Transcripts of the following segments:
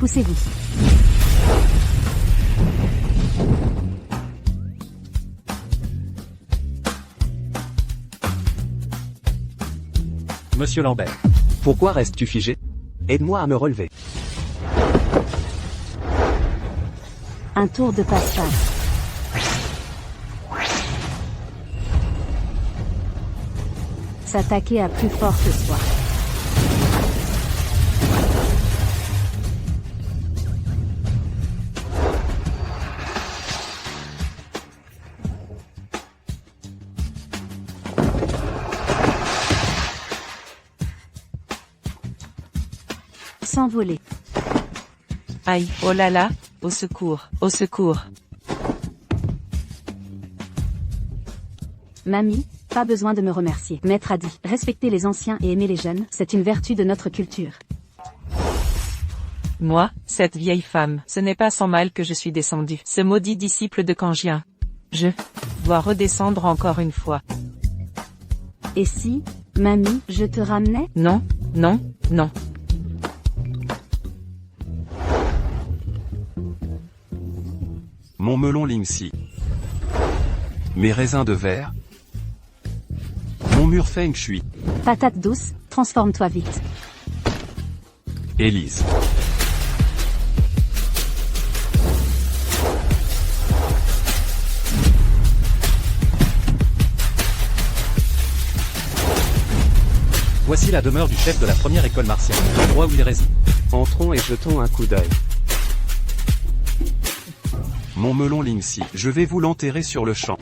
Poussez-vous. Monsieur Lambert. Pourquoi restes-tu figé? Aide-moi à me relever. Un tour de passe-passe. S'attaquer à plus fort que soi. S'envoler. Aïe, oh là là, au secours, au secours. Mamie, pas besoin de me remercier. Maître a dit, respecter les anciens et aimer les jeunes, c'est une vertu de notre culture. Moi, cette vieille femme, ce n'est pas sans mal que je suis descendu. Ce maudit disciple de Kangien. Je dois redescendre encore une fois. Et si, mamie, je te ramenais? Non, non, non. Mon melon Ling-Si. Mes raisins de verre. Mon mur Feng Shui. Patate douce, transforme-toi vite. Élise. Voici la demeure du chef de la première école martiale, l'endroit où il réside. Entrons et jetons un coup d'œil. Mon melon Ling-Si. Je vais vous l'enterrer sur le champ.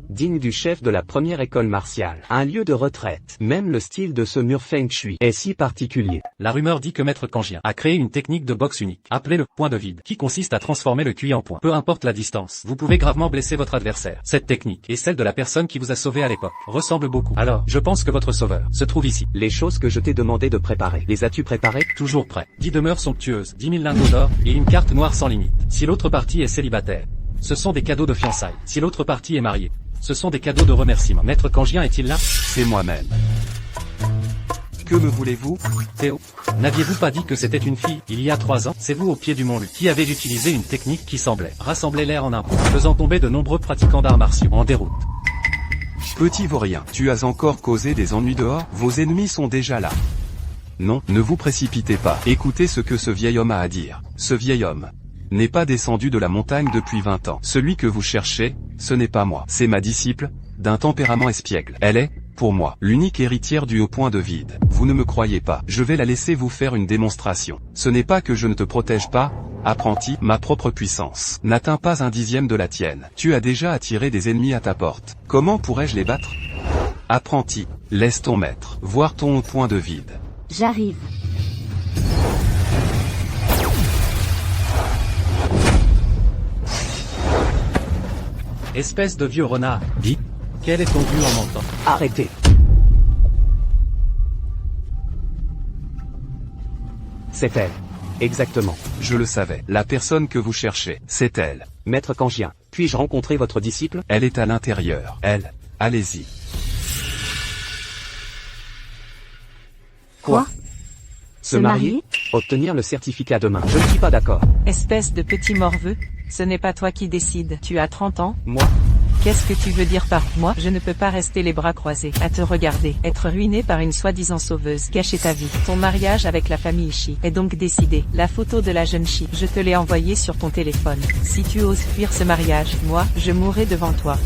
Digne du chef de la première école martiale. Un lieu de retraite. Même le style de ce mur Feng Shui est si particulier. La rumeur dit que Maître Kangien a créé une technique de boxe unique, appelée le point de vide, qui consiste à transformer le cuit en point. Peu importe la distance, vous pouvez gravement blesser votre adversaire. Cette technique, et celle de la personne qui vous a sauvé à l'époque, ressemblent beaucoup. Alors, je pense que votre sauveur se trouve ici. Les choses que je t'ai demandé de préparer, les as-tu préparées? Toujours prêt. 10 demeures somptueuses, 10 000 lingots d'or, et une carte noire sans limite. Si l'autre partie est célibataire, ce sont des cadeaux de fiançailles. Si l'autre partie est mariée, ce sont des cadeaux de remerciement. Maître Kangien est-il là? C'est moi-même. Que me voulez-vous? Théo, n'aviez-vous pas dit que c'était une fille, il y a 3 ans? C'est vous au pied du mont Lu, qui avez utilisé une technique qui semblait rassembler l'air en un point, faisant tomber de nombreux pratiquants d'arts martiaux en déroute. Petit vaurien, tu as encore causé des ennuis dehors? Vos ennemis sont déjà là. Non, ne vous précipitez pas. Écoutez ce que ce vieil homme a à dire. Ce vieil homme n'est pas descendu de la montagne depuis 20 ans. Celui que vous cherchez, ce n'est pas moi. C'est ma disciple, d'un tempérament espiègle. Elle est, pour moi, l'unique héritière du haut point de vide. Vous ne me croyez pas. Je vais la laisser vous faire une démonstration. Ce n'est pas que je ne te protège pas, apprenti, ma propre puissance n'atteint pas un dixième de la tienne. Tu as déjà attiré des ennemis à ta porte. Comment pourrais-je les battre? Apprenti, laisse ton maître voir ton haut point de vide. J'arrive. Espèce de vieux renard, dit. Quel est ton but en mentant? Arrêtez. C'est elle. Exactement. Je le savais. La personne que vous cherchez, c'est elle. Maître Kangien, puis-je rencontrer votre disciple? Elle est à l'intérieur. Elle. Allez-y. Quoi? Se marier? Obtenir le certificat demain. Je ne suis pas d'accord. Espèce de petit morveux, ce n'est pas toi qui décides. Tu as 30 ans? Moi? Qu'est-ce que tu veux dire par moi? Je ne peux pas rester les bras croisés, à te regarder, être ruiné par une soi-disant sauveuse, gâcher ta vie. Ton mariage avec la famille Ishii est donc décidé. La photo de la jeune Shi, je te l'ai envoyée sur ton téléphone. Si tu oses fuir ce mariage, moi, je mourrai devant toi.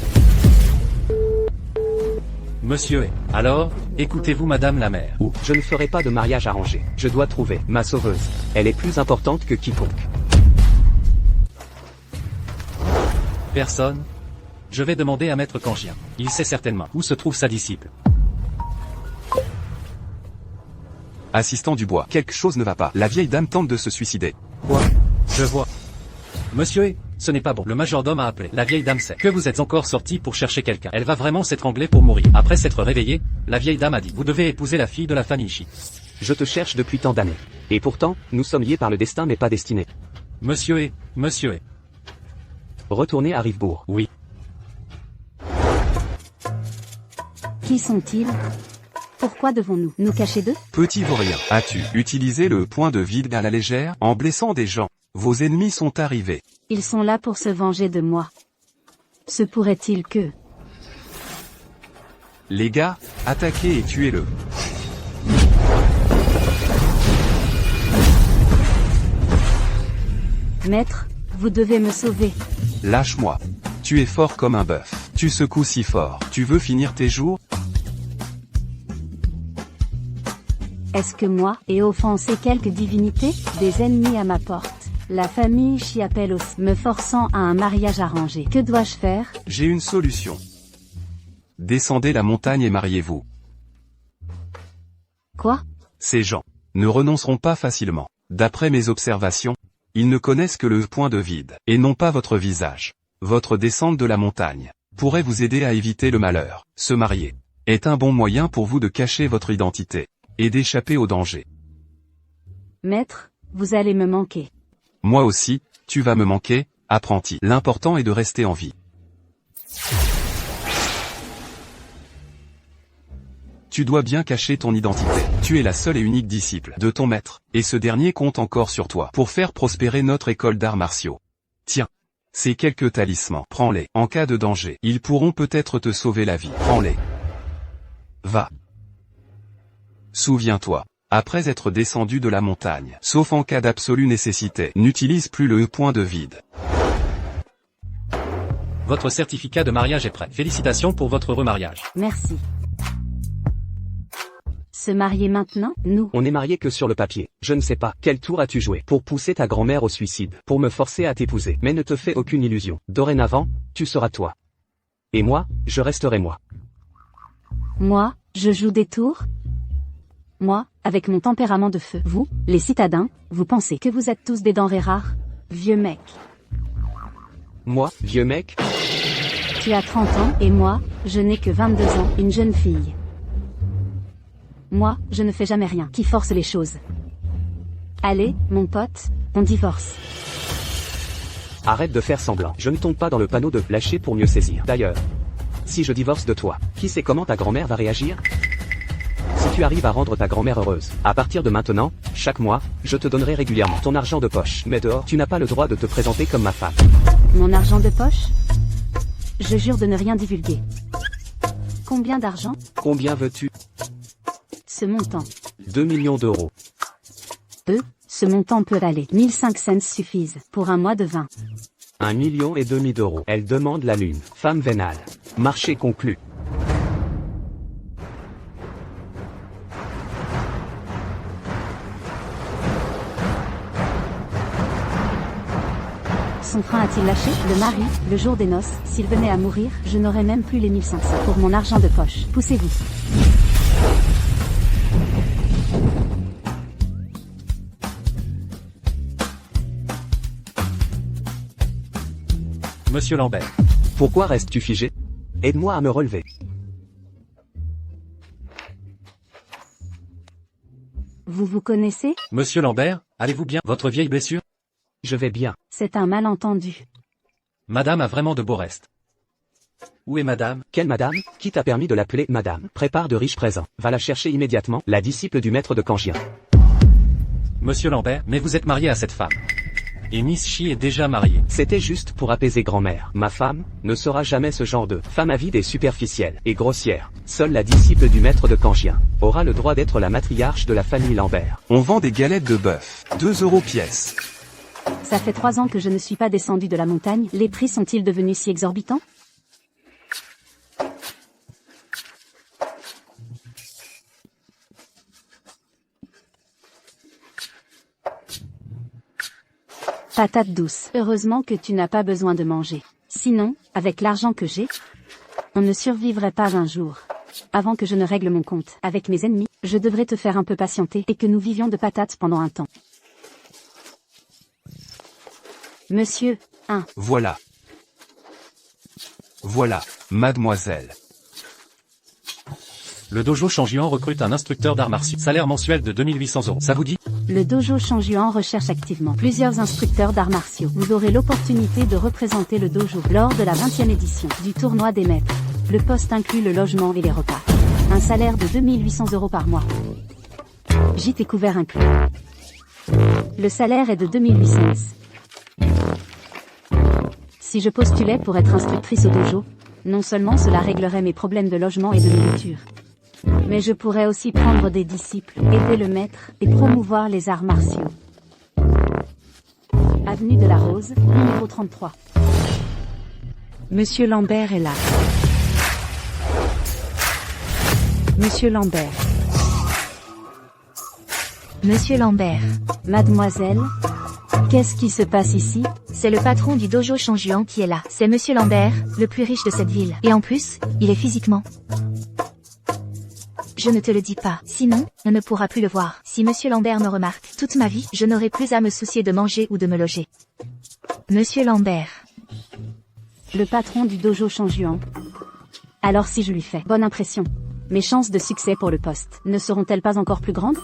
Monsieur est. Alors, écoutez-vous madame la mère. Ou, je ne ferai pas de mariage arrangé. Je dois trouver ma sauveuse. Elle est plus importante que quiconque. Personne? Je vais demander à Maître Kangien. Il sait certainement où se trouve sa disciple. Assistant du bois. Quelque chose ne va pas. La vieille dame tente de se suicider. Quoi? Je vois. Monsieur est. Ce n'est pas bon. Le majordome a appelé. La vieille dame sait que vous êtes encore sorti pour chercher quelqu'un. Elle va vraiment s'étrangler pour mourir. Après s'être réveillée, la vieille dame a dit, vous devez épouser la fille de la famille Ishii. Je te cherche depuis tant d'années. Et pourtant, nous sommes liés par le destin mais pas destinés. Monsieur est. Monsieur est. Retournez à Rivebourg. Oui. Qui sont-ils? Pourquoi devons-nous nous cacher d'eux? Petit vaurien, as-tu utilisé le point de vide à la légère en blessant des gens? Vos ennemis sont arrivés. Ils sont là pour se venger de moi. Se pourrait-il que... Les gars, attaquez et tuez-le. Maître, vous devez me sauver. Lâche-moi. Tu es fort comme un bœuf. Tu secoues si fort. Tu veux finir tes jours? Est-ce que moi ai offensé quelques divinités? Des ennemis à ma porte. La famille Ishii appelle aussi, me forçant à un mariage arrangé. Que dois-je faire? J'ai une solution. Descendez la montagne et mariez-vous. Quoi? Ces gens ne renonceront pas facilement. D'après mes observations, ils ne connaissent que le point de vide, et non pas votre visage. Votre descente de la montagne pourrait vous aider à éviter le malheur. Se marier est un bon moyen pour vous de cacher votre identité, et d'échapper au danger. Maître, vous allez me manquer. Moi aussi, tu vas me manquer, apprenti. L'important est de rester en vie. Tu dois bien cacher ton identité. Tu es la seule et unique disciple de ton maître, et ce dernier compte encore sur toi pour faire prospérer notre école d'arts martiaux. Tiens, ces quelques talismans, prends-les. En cas de danger, ils pourront peut-être te sauver la vie. Prends-les. Va. Souviens-toi, après être descendu de la montagne, sauf en cas d'absolue nécessité, n'utilise plus le point de vide. Votre certificat de mariage est prêt. Félicitations pour votre remariage. Merci. Se marier maintenant, nous? On n'est marié que sur le papier. Je ne sais pas, quel tour as-tu joué pour pousser ta grand-mère au suicide, pour me forcer à t'épouser. Mais ne te fais aucune illusion. Dorénavant, tu seras toi. Et moi, je resterai moi. Moi, je joue des tours? Moi, avec mon tempérament de feu. Vous, les citadins, vous pensez que vous êtes tous des denrées rares? Vieux mec. Moi, vieux mec? Tu as 30 ans, et moi, je n'ai que 22 ans, une jeune fille. Moi, je ne fais jamais rien qui force les choses. Allez, mon pote, on divorce. Arrête de faire semblant. Je ne tombe pas dans le panneau de lâcher pour mieux saisir. D'ailleurs, si je divorce de toi, qui sait comment ta grand-mère va réagir? Si tu arrives à rendre ta grand-mère heureuse, à partir de maintenant, chaque mois, je te donnerai régulièrement ton argent de poche. Mais dehors, tu n'as pas le droit de te présenter comme ma femme. Mon argent de poche? Je jure de ne rien divulguer. Combien d'argent? Combien veux-tu? Ce montant. 2 millions d'euros. Ce montant peut aller. 1005 cents suffisent, pour un mois de vin. 1,5 million d'euros. Elle demande la lune. Femme vénale. Marché conclu. Son frein a-t-il lâché? Le mari, le jour des noces, s'il venait à mourir, je n'aurais même plus les 1500 pour mon argent de poche. Poussez-vous. Monsieur Lambert. Pourquoi restes-tu figé? Aide-moi à me relever. Vous vous connaissez? Monsieur Lambert, allez-vous bien? Votre vieille blessure? Je vais bien. C'est un malentendu. Madame a vraiment de beaux restes. Où est madame? Quelle madame? Qui t'a permis de l'appeler madame? Prépare de riches présents. Va la chercher immédiatement, la disciple du maître de Kangien. Monsieur Lambert, mais vous êtes marié à cette femme. Et Miss Shi est déjà mariée. C'était juste pour apaiser grand-mère. Ma femme ne sera jamais ce genre de femme avide et superficielle et grossière. Seule la disciple du maître de Kangien aura le droit d'être la matriarche de la famille Lambert. On vend des galettes de bœuf. 2 € pièce. Ça fait 3 ans que je ne suis pas descendu de la montagne. Les prix sont-ils devenus si exorbitants? Patate douce. Heureusement que tu n'as pas besoin de manger. Sinon, avec l'argent que j'ai, on ne survivrait pas un jour. Avant que je ne règle mon compte avec mes ennemis, je devrais te faire un peu patienter et que nous vivions de patates pendant un temps. Monsieur, Voilà. Voilà, mademoiselle. Le dojo Changyuan recrute un instructeur d'arts martiaux. Salaire mensuel de 2800 €. Ça vous dit? Le dojo Changyuan recherche activement plusieurs instructeurs d'arts martiaux. Vous aurez l'opportunité de représenter le dojo lors de la 20e édition du tournoi des maîtres. Le poste inclut le logement et les repas, salaire de 2800 € par mois. Gîte et couvert inclus. Le salaire est de 2800. Si je postulais pour être instructrice au dojo, non seulement cela réglerait mes problèmes de logement et de nourriture, mais je pourrais aussi prendre des disciples, aider le maître et promouvoir les arts martiaux. Avenue de la Rose, numéro 33. Monsieur Lambert est là. Monsieur Lambert. Monsieur Lambert. Mademoiselle, qu'est-ce qui se passe ici? C'est le patron du dojo Changjuan qui est là. C'est Monsieur Lambert, le plus riche de cette ville. Et en plus, il est physiquement. Je ne te le dis pas, sinon, on ne pourra plus le voir. Si Monsieur Lambert me remarque, toute ma vie, je n'aurai plus à me soucier de manger ou de me loger. Monsieur Lambert. Le patron du dojo Changjuan. Alors si je lui fais bonne impression, mes chances de succès pour le poste ne seront-elles pas encore plus grandes?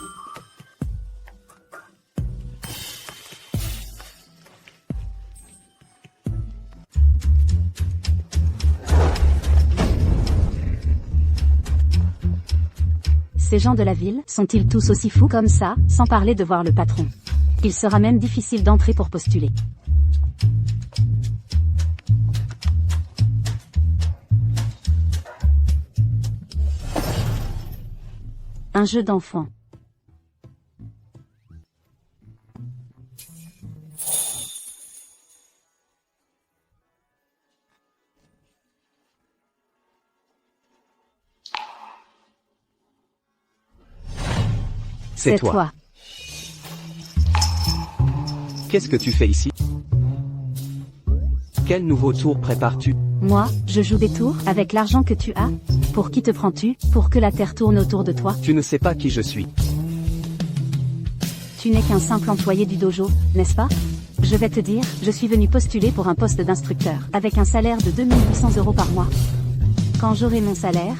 Ces gens de la ville sont-ils tous aussi fous comme ça, sans parler de voir le patron? Il sera même difficile d'entrer pour postuler. Un jeu d'enfant. C'est toi. Qu'est-ce que tu fais ici? Quel nouveau tour prépares-tu? Moi, je joue des tours avec l'argent que tu as. Pour qui te prends-tu? Pour que la terre tourne autour de toi? Tu ne sais pas qui je suis. Tu n'es qu'un simple employé du dojo, n'est-ce pas? Je vais te dire, je suis venu postuler pour un poste d'instructeur, avec un salaire de 2800 € par mois. Quand j'aurai mon salaire,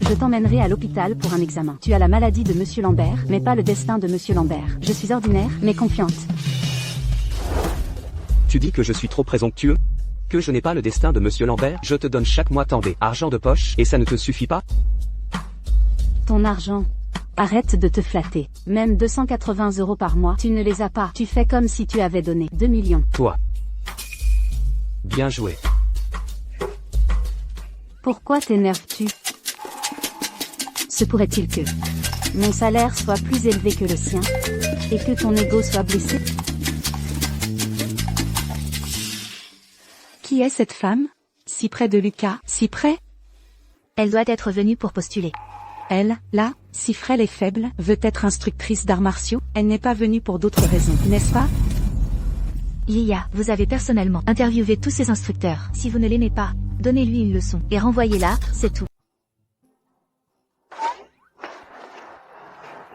je t'emmènerai à l'hôpital pour un examen. Tu as la maladie de Monsieur Lambert, mais pas le destin de Monsieur Lambert. Je suis ordinaire, mais confiante. Tu dis que je suis trop présomptueux? Que je n'ai pas le destin de Monsieur Lambert? Je te donne chaque mois tant d'argent de poche, et ça ne te suffit pas? Ton argent. Arrête de te flatter. Même 280 € par mois, tu ne les as pas. Tu fais comme si tu avais donné 2 millions. Toi. Bien joué. Pourquoi t'énerves-tu? Se pourrait-il que mon salaire soit plus élevé que le sien, et que ton ego soit blessé? Qui est cette femme? Si près de Lucas, si près? Elle doit être venue pour postuler. Elle, là, si frêle et faible, veut être instructrice d'arts martiaux. Elle n'est pas venue pour d'autres raisons, n'est-ce pas? Lia, vous avez personnellement interviewé tous ces instructeurs. Si vous ne l'aimez pas, donnez-lui une leçon, et renvoyez-la, c'est tout.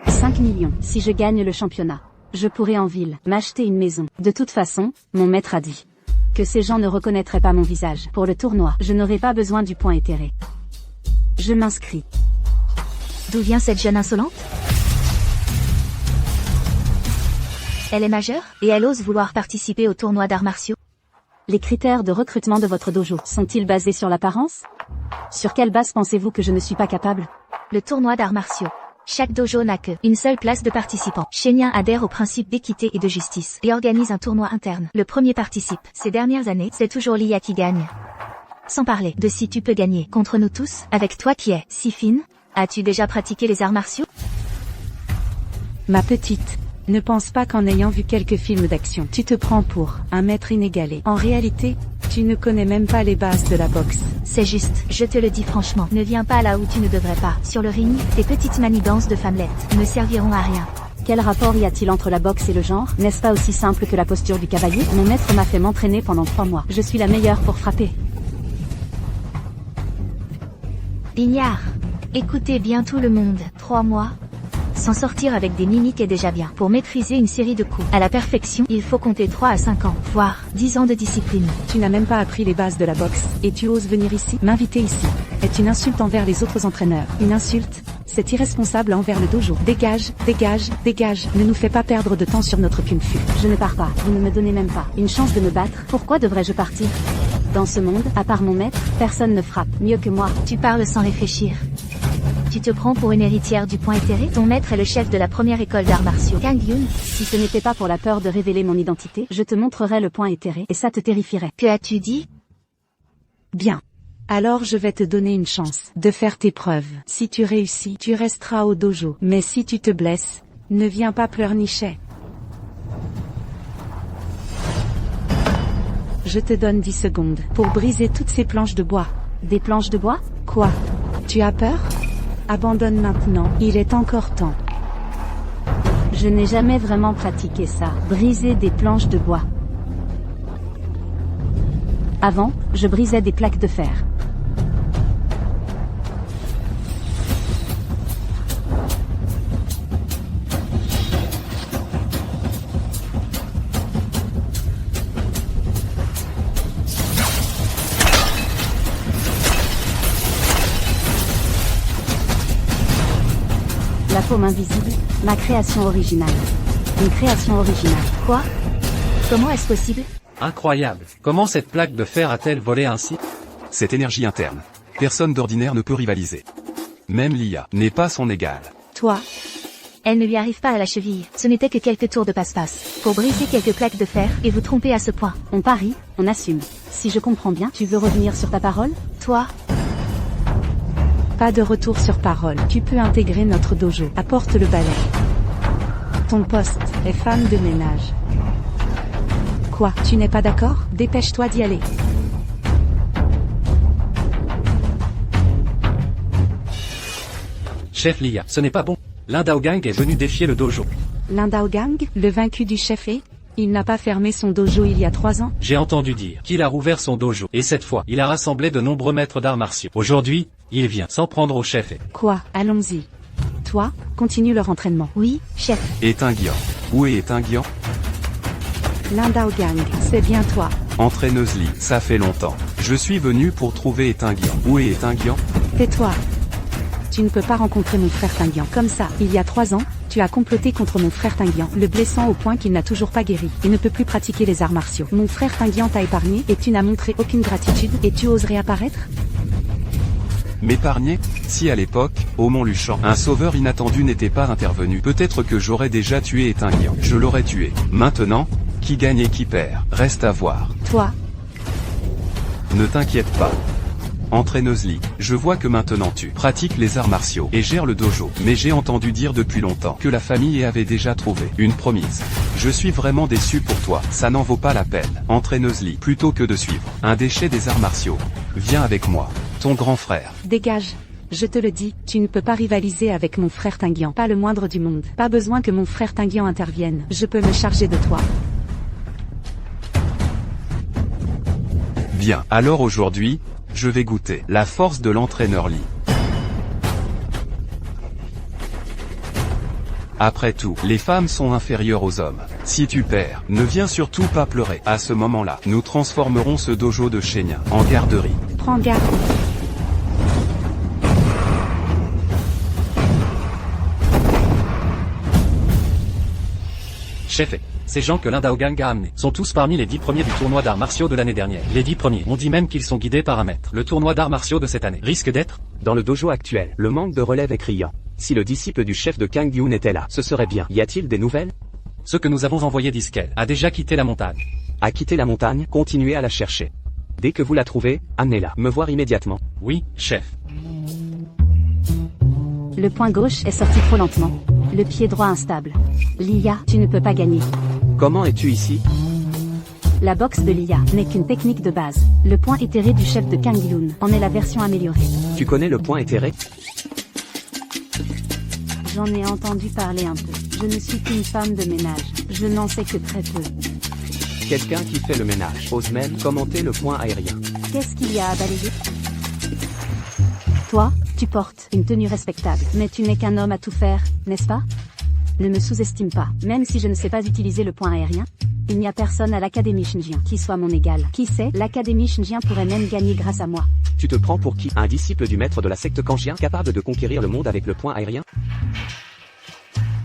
5 millions. Si je gagne le championnat, je pourrai en ville m'acheter une maison. De toute façon, mon maître a dit que ces gens ne reconnaîtraient pas mon visage. Pour le tournoi, je n'aurai pas besoin du point éthéré. Je m'inscris. D'où vient cette jeune insolente? Elle est majeure, et elle ose vouloir participer au tournoi d'arts martiaux. Les critères de recrutement de votre dojo sont-ils basés sur l'apparence? Sur quelle base pensez-vous que je ne suis pas capable? Le tournoi d'arts martiaux. Chaque dojo n'a qu'une seule place de participants. Shenyang adhère au principe d'équité et de justice, et organise un tournoi interne. Le premier participe. Ces dernières années, c'est toujours Lia qui gagne. Sans parler de si tu peux gagner contre nous tous, avec toi qui es si fine. As-tu déjà pratiqué les arts martiaux? Ma petite, ne pense pas qu'en ayant vu quelques films d'action, tu te prends pour un maître inégalé. En réalité, tu ne connais même pas les bases de la boxe. C'est juste, je te le dis franchement, ne viens pas là où tu ne devrais pas. Sur le ring, tes petites manigances de femmelette ne serviront à rien. Quel rapport y a-t-il entre la boxe et le genre? N'est-ce pas aussi simple que la posture du cavalier? Mon maître m'a fait m'entraîner pendant 3 mois. Je suis la meilleure pour frapper. Ignare. Écoutez bien tout le monde. 3 mois. S'en sortir avec des mimiques est déjà bien. Pour maîtriser une série de coups à la perfection, il faut compter 3 à 5 ans, voire 10 ans de discipline. Tu n'as même pas appris les bases de la boxe, et tu oses venir ici, m'inviter ici. Est une insulte envers les autres entraîneurs. Une insulte? C'est irresponsable envers le dojo. Dégage, dégage, dégage. Ne nous fais pas perdre de temps sur notre kung-fu. Je ne pars pas. Vous ne me donnez même pas une chance de me battre. Pourquoi devrais-je partir? Dans ce monde, à part mon maître, personne ne frappe mieux que moi. Tu parles sans réfléchir. Tu te prends pour une héritière du point éthéré? Ton maître est le chef de la première école d'arts martiaux, Kang Yun. Si ce n'était pas pour la peur de révéler mon identité, je te montrerais le point éthéré, et ça te terrifierait. Que as-tu dit? Bien. Alors je vais te donner une chance de faire tes preuves. Si tu réussis, tu resteras au dojo. Mais si tu te blesses, ne viens pas pleurnicher. Je te donne 10 secondes pour briser toutes ces planches de bois. Des planches de bois? Quoi? Tu as peur? Abandonne maintenant, il est encore temps. Je n'ai jamais vraiment pratiqué ça, briser des planches de bois. Avant, je brisais des plaques de fer. La paume invisible, ma création originale. Une création originale. Quoi? Comment est-ce possible? Incroyable. Comment cette plaque de fer a-t-elle volé ainsi? Cette énergie interne. Personne d'ordinaire ne peut rivaliser. Même l'IA n'est pas son égal. Toi, Elle ne lui arrive pas à la cheville. Ce n'était que quelques tours de passe-passe. Pour briser quelques plaques de fer et vous tromper à ce point. On parie, on assume. Si je comprends bien, tu veux revenir sur ta parole? Toi, pas de retour sur parole. Tu peux intégrer notre dojo. Apporte le balai. Ton poste est femme de ménage. Quoi? Tu n'es pas d'accord? Dépêche-toi d'y aller. Chef Lia, ce n'est pas bon. Lin Daogang est venu défier le dojo. Lin Daogang, le vaincu du chef il n'a pas fermé son dojo il y a 3 ans? J'ai entendu dire qu'il a rouvert son dojo, et cette fois, il a rassemblé de nombreux maîtres d'arts martiaux. Aujourd'hui, il vient s'en prendre au chef. Quoi? Allons-y. Toi, continue leur entraînement. oui, chef. Étinguian. Où est Étinguian? Lin Daogang, c'est bien toi. Entraîneuse Li, ça fait longtemps. Je suis venu pour trouver Étinguian. Où est Étinguian? Tais-toi. Tu ne peux pas rencontrer mon frère Tinguian comme ça. Il y a 3 ans, tu as comploté contre mon frère Tinguian, le blessant au point qu'il n'a toujours pas guéri et ne peut plus pratiquer les arts martiaux. Mon frère Tinguian t'a épargné et tu n'as montré aucune gratitude et tu oses réapparaître? M'épargner? Si à l'époque, au Mont Luchan, un sauveur inattendu n'était pas intervenu, peut-être que j'aurais déjà tué Étinguian. Je l'aurais tué. Maintenant, qui gagne et qui perd, reste à voir. Toi, Ne t'inquiète pas. Entraîneuse Li, je vois que maintenant tu pratiques les arts martiaux et gères le dojo, mais j'ai entendu dire depuis longtemps que la famille avait déjà trouvé une promise. Je suis vraiment déçu pour toi, ça n'en vaut pas la peine. Entraîneuse Li, plutôt que de suivre un déchet des arts martiaux, viens avec moi, ton grand frère. dégage. Je te le dis, tu ne peux pas rivaliser avec mon frère Tinguian. Pas le moindre du monde. Pas besoin que mon frère Tinguian intervienne. Je peux me charger de toi. Bien, alors aujourd'hui, je vais goûter la force de l'entraîneur Li. Après tout, les femmes sont inférieures aux hommes. Si tu perds, ne viens surtout pas pleurer. À ce moment-là, nous transformerons ce dojo de Shenyang en garderie. Prends garde. Chef, ces gens que Lin Daogang a amenés sont tous parmi les 10 premiers du tournoi d'arts martiaux de l'année dernière. Les 10 premiers. On dit même qu'ils sont guidés par un maître. Le tournoi d'arts martiaux de cette année risque d'être... Dans le dojo actuel, le manque de relève est criant. Si le disciple du chef de Kang Yun était là, ce serait bien. Y a-t-il des nouvelles? Ceux que nous avons envoyés disent qu'elle a déjà quitté la montagne. À quitter la montagne, continuez à la chercher. Dès que vous la trouvez, amenez-la. Me voir immédiatement. Oui, chef. Le point gauche est sorti trop lentement. Le pied droit instable. Lia, tu ne peux pas gagner. Comment es-tu ici? La boxe de Lia n'est qu'une technique de base. Le point éthéré du chef de Kang Yun en est la version améliorée. Tu connais le point éthéré? J'en ai entendu parler un peu. Je ne suis qu'une femme de ménage. Je n'en sais que très peu. Quelqu'un qui fait le ménage ose même commenter le point aérien. Qu'est-ce qu'il y a à balayer? Toi, tu portes une tenue respectable, mais tu n'es qu'un homme à tout faire, n'est-ce pas? Ne me sous-estime pas, même si je ne sais pas utiliser le point aérien. Il n'y a personne à l'Académie Shinjian qui soit mon égal. Qui sait, l'Académie Shinjian pourrait même gagner grâce à moi. Tu te prends pour qui? Un disciple du maître de la secte Kangien capable de conquérir le monde avec le point aérien?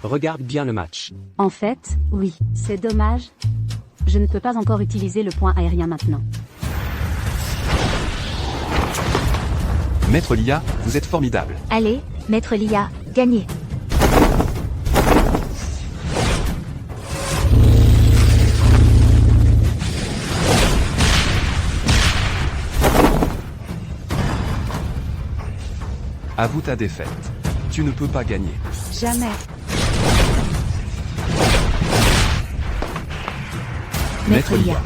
Regarde bien le match. En fait, oui, c'est dommage. Je ne peux pas encore utiliser le point aérien maintenant. Maître Lia, vous êtes formidable. Allez, Maître Lia, gagné. Avoue ta défaite. Tu ne peux pas gagner. Jamais. Maître Lia.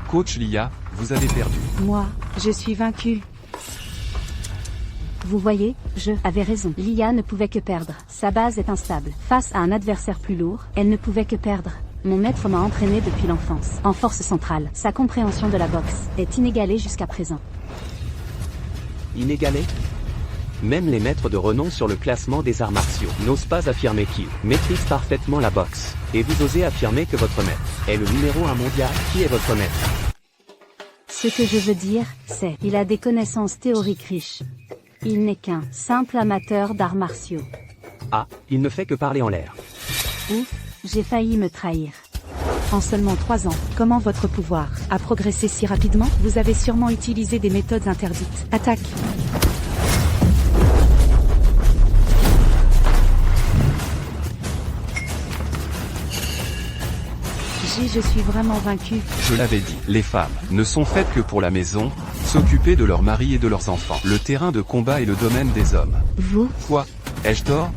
Coach Lia, vous avez perdu. Moi, je suis vaincu. Vous voyez, je avais raison. Lia ne pouvait que perdre. Sa base est instable. Face à un adversaire plus lourd, elle ne pouvait que perdre. Mon maître m'a entraîné depuis l'enfance, en force centrale. Sa compréhension de la boxe est inégalée jusqu'à présent. Inégalé? Même les maîtres de renom sur le classement des arts martiaux n'osent pas affirmer qu'ils maîtrisent parfaitement la boxe. Et vous osez affirmer que votre maître est le numéro 1 mondial. Qui est votre maître? Ce que je veux dire, c'est, il a des connaissances théoriques riches. Il n'est qu'un simple amateur d'arts martiaux. Ah, il ne fait que parler en l'air. Ouf, j'ai failli me trahir. En seulement 3 ans, comment votre pouvoir a progressé si rapidement? Vous avez sûrement utilisé des méthodes interdites. Attaque! Je suis vraiment vaincu. Je l'avais dit, les femmes ne sont faites que pour la maison, s'occuper de leurs maris et de leurs enfants. Le terrain de combat est le domaine des hommes. Vous? Quoi? Ai-je tort?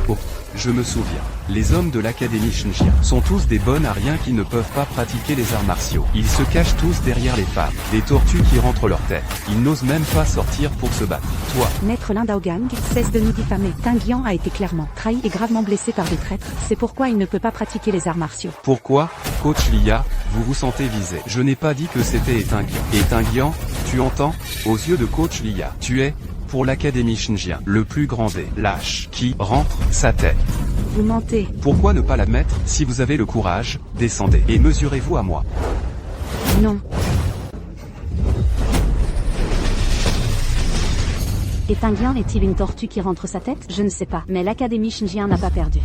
Oh, je me souviens. Les hommes de l'Académie Shinjian sont tous des bonnes à rien qui ne peuvent pas pratiquer les arts martiaux. Ils se cachent tous derrière les femmes, des tortues qui rentrent leur tête. Ils n'osent même pas sortir pour se battre. Toi, Maître Lin Daogang, cesse de nous diffamer. Tinguian a été clairement trahi et gravement blessé par des traîtres. C'est pourquoi il ne peut pas pratiquer les arts martiaux. pourquoi, Coach Lia, vous vous sentez visé? Je n'ai pas dit que c'était Etinguian. Etinguian, tu entends? Aux yeux de Coach Lia, tu es, pour l'Académie Shinjian, le plus grand des lâches qui rentre sa tête. Vous mentez. Pourquoi ne pas l'admettre? Si vous avez le courage, descendez et mesurez-vous à moi. Non. Etinguian est-il une tortue qui rentre sa tête? Je ne sais pas, mais l'Académie Shinjian n'a pas perdu.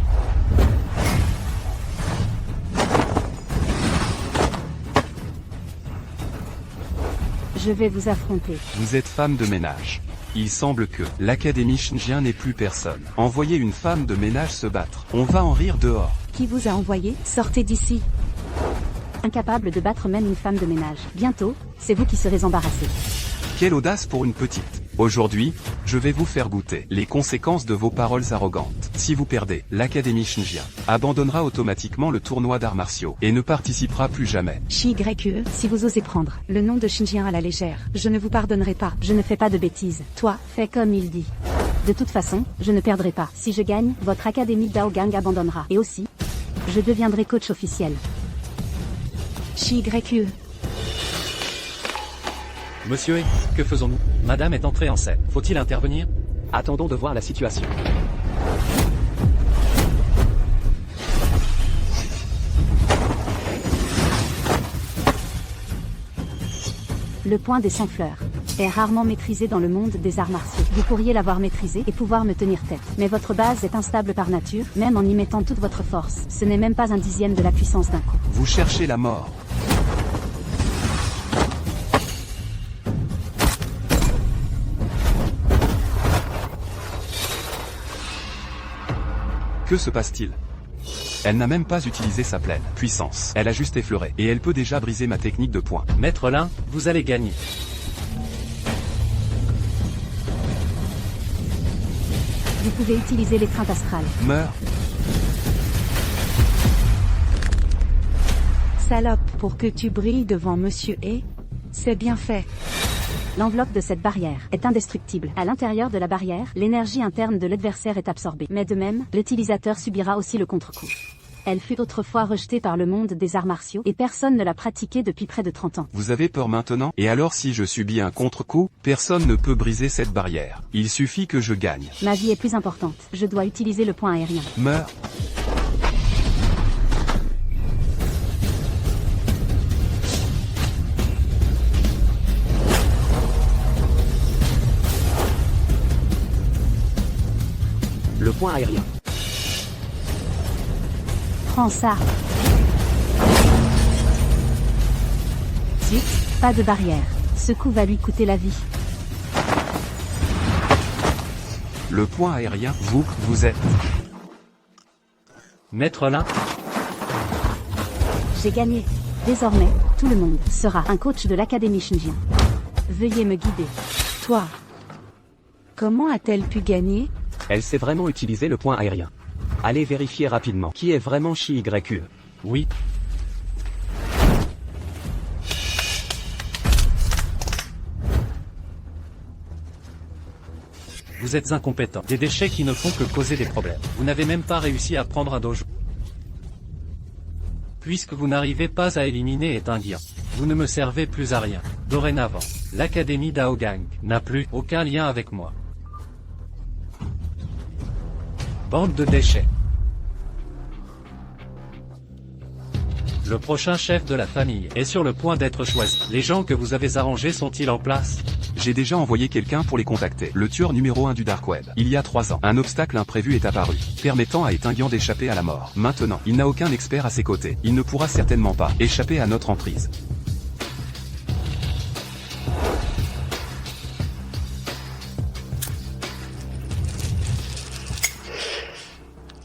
Je vais vous affronter. Vous êtes femme de ménage. Il semble que l'Académie Shinjian n'ait plus personne. Envoyez une femme de ménage se battre. On va en rire dehors. Qui vous a envoyé? Sortez d'ici. Incapable de battre même une femme de ménage. Bientôt, c'est vous qui serez embarrassé. Quelle audace pour une petite. Aujourd'hui, je vais vous faire goûter les conséquences de vos paroles arrogantes. Si vous perdez, l'Académie Shinjian abandonnera automatiquement le tournoi d'arts martiaux et ne participera plus jamais. Chi-YE, si vous osez prendre le nom de Shinjian à la légère, je ne vous pardonnerai pas. Je ne fais pas de bêtises. Toi, fais comme il dit. De toute façon, je ne perdrai pas. Si je gagne, votre Académie Daogang abandonnera. Et aussi, je deviendrai coach officiel. Chi-YE. Monsieur E, que faisons-nous? Madame est entrée en scène. Faut-il intervenir? Attendons de voir la situation. Le point des 100 fleurs est rarement maîtrisé dans le monde des arts martiaux. Vous pourriez l'avoir maîtrisé et pouvoir me tenir tête. Mais votre base est instable par nature, même en y mettant toute votre force. Ce n'est même pas un dixième de la puissance d'un coup. Vous cherchez la mort. Que se passe-t-il? Elle n'a même pas utilisé sa pleine puissance. Elle a juste effleuré. Et elle peut déjà briser ma technique de poing. Maître Lin, vous allez gagner. Vous pouvez utiliser l'étreinte astrale. Meurs. Salope, pour que tu brilles devant Monsieur E. C'est bien fait. L'enveloppe de cette barrière est indestructible. À l'intérieur de la barrière, l'énergie interne de l'adversaire est absorbée. Mais de même, l'utilisateur subira aussi le contre-coup. Elle fut autrefois rejetée par le monde des arts martiaux et personne ne l'a pratiquée depuis près de 30 ans. Vous avez peur maintenant? Et alors si je subis un contre-coup, personne ne peut briser cette barrière. Il suffit que je gagne. Ma vie est plus importante. Je dois utiliser le point aérien. Meurs. Le point aérien. Prends ça. Zut, pas de barrière. Ce coup va lui coûter la vie. Le point aérien, vous êtes. Maître Lin, J'ai gagné. Désormais, tout le monde sera un coach de l'Académie Shinjian. Veuillez me guider. Toi. Comment a-t-elle pu gagner? Elle sait vraiment utiliser le point aérien. Allez vérifier rapidement qui est vraiment Shi-YE. oui. Vous êtes incompétent. Des déchets qui ne font que causer des problèmes. Vous n'avez même pas réussi à prendre un dojo. Puisque vous n'arrivez pas à éliminer Etinguian, vous ne me servez plus à rien. Dorénavant, l'Académie Daogang n'a plus aucun lien avec moi. Bande de déchets. Le prochain chef de la famille est sur le point d'être choisi. Les gens que vous avez arrangés sont-ils en place? J'ai déjà envoyé quelqu'un pour les contacter. Le tueur numéro 1 du Dark Web. Il y a 3 ans, un obstacle imprévu est apparu, permettant à Etinguian d'échapper à la mort. Maintenant, il n'a aucun expert à ses côtés. Il ne pourra certainement pas échapper à notre emprise.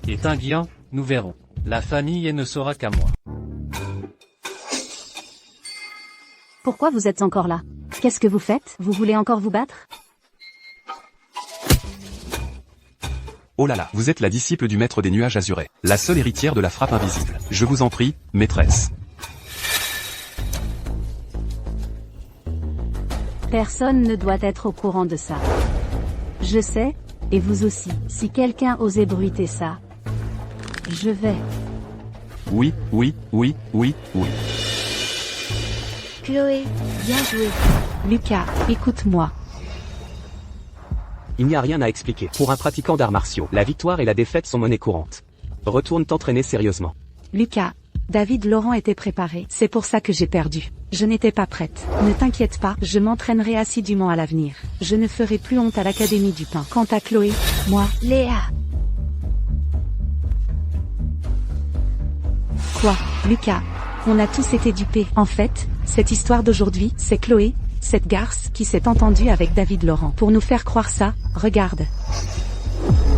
Etinguian, nous verrons. La famille ne sera qu'à moi. Pourquoi vous êtes encore là? Qu'est-ce que vous faites? Vous voulez encore vous battre? Oh là là, vous êtes la disciple du maître des nuages azurés, la seule héritière de la frappe invisible. Je vous en prie, maîtresse. Personne ne doit être au courant de ça. Je sais, et vous aussi. Si quelqu'un osait bruiter ça, je vais. Oui. Chloé, bien joué. Lucas, écoute-moi. Il n'y a rien à expliquer. Pour un pratiquant d'arts martiaux, la victoire et la défaite sont monnaie courante. Retourne t'entraîner sérieusement. Lucas, David Laurent était préparé. C'est pour ça que j'ai perdu. Je n'étais pas prête. Ne t'inquiète pas, je m'entraînerai assidûment à l'avenir. Je ne ferai plus honte à l'Académie du Pain. Quant à Chloé, moi... Léa. Quoi, Lucas? On a tous été dupés. En fait, cette histoire d'aujourd'hui, c'est Chloé, cette garce, qui s'est entendue avec David Laurent. Pour nous faire croire ça, regarde.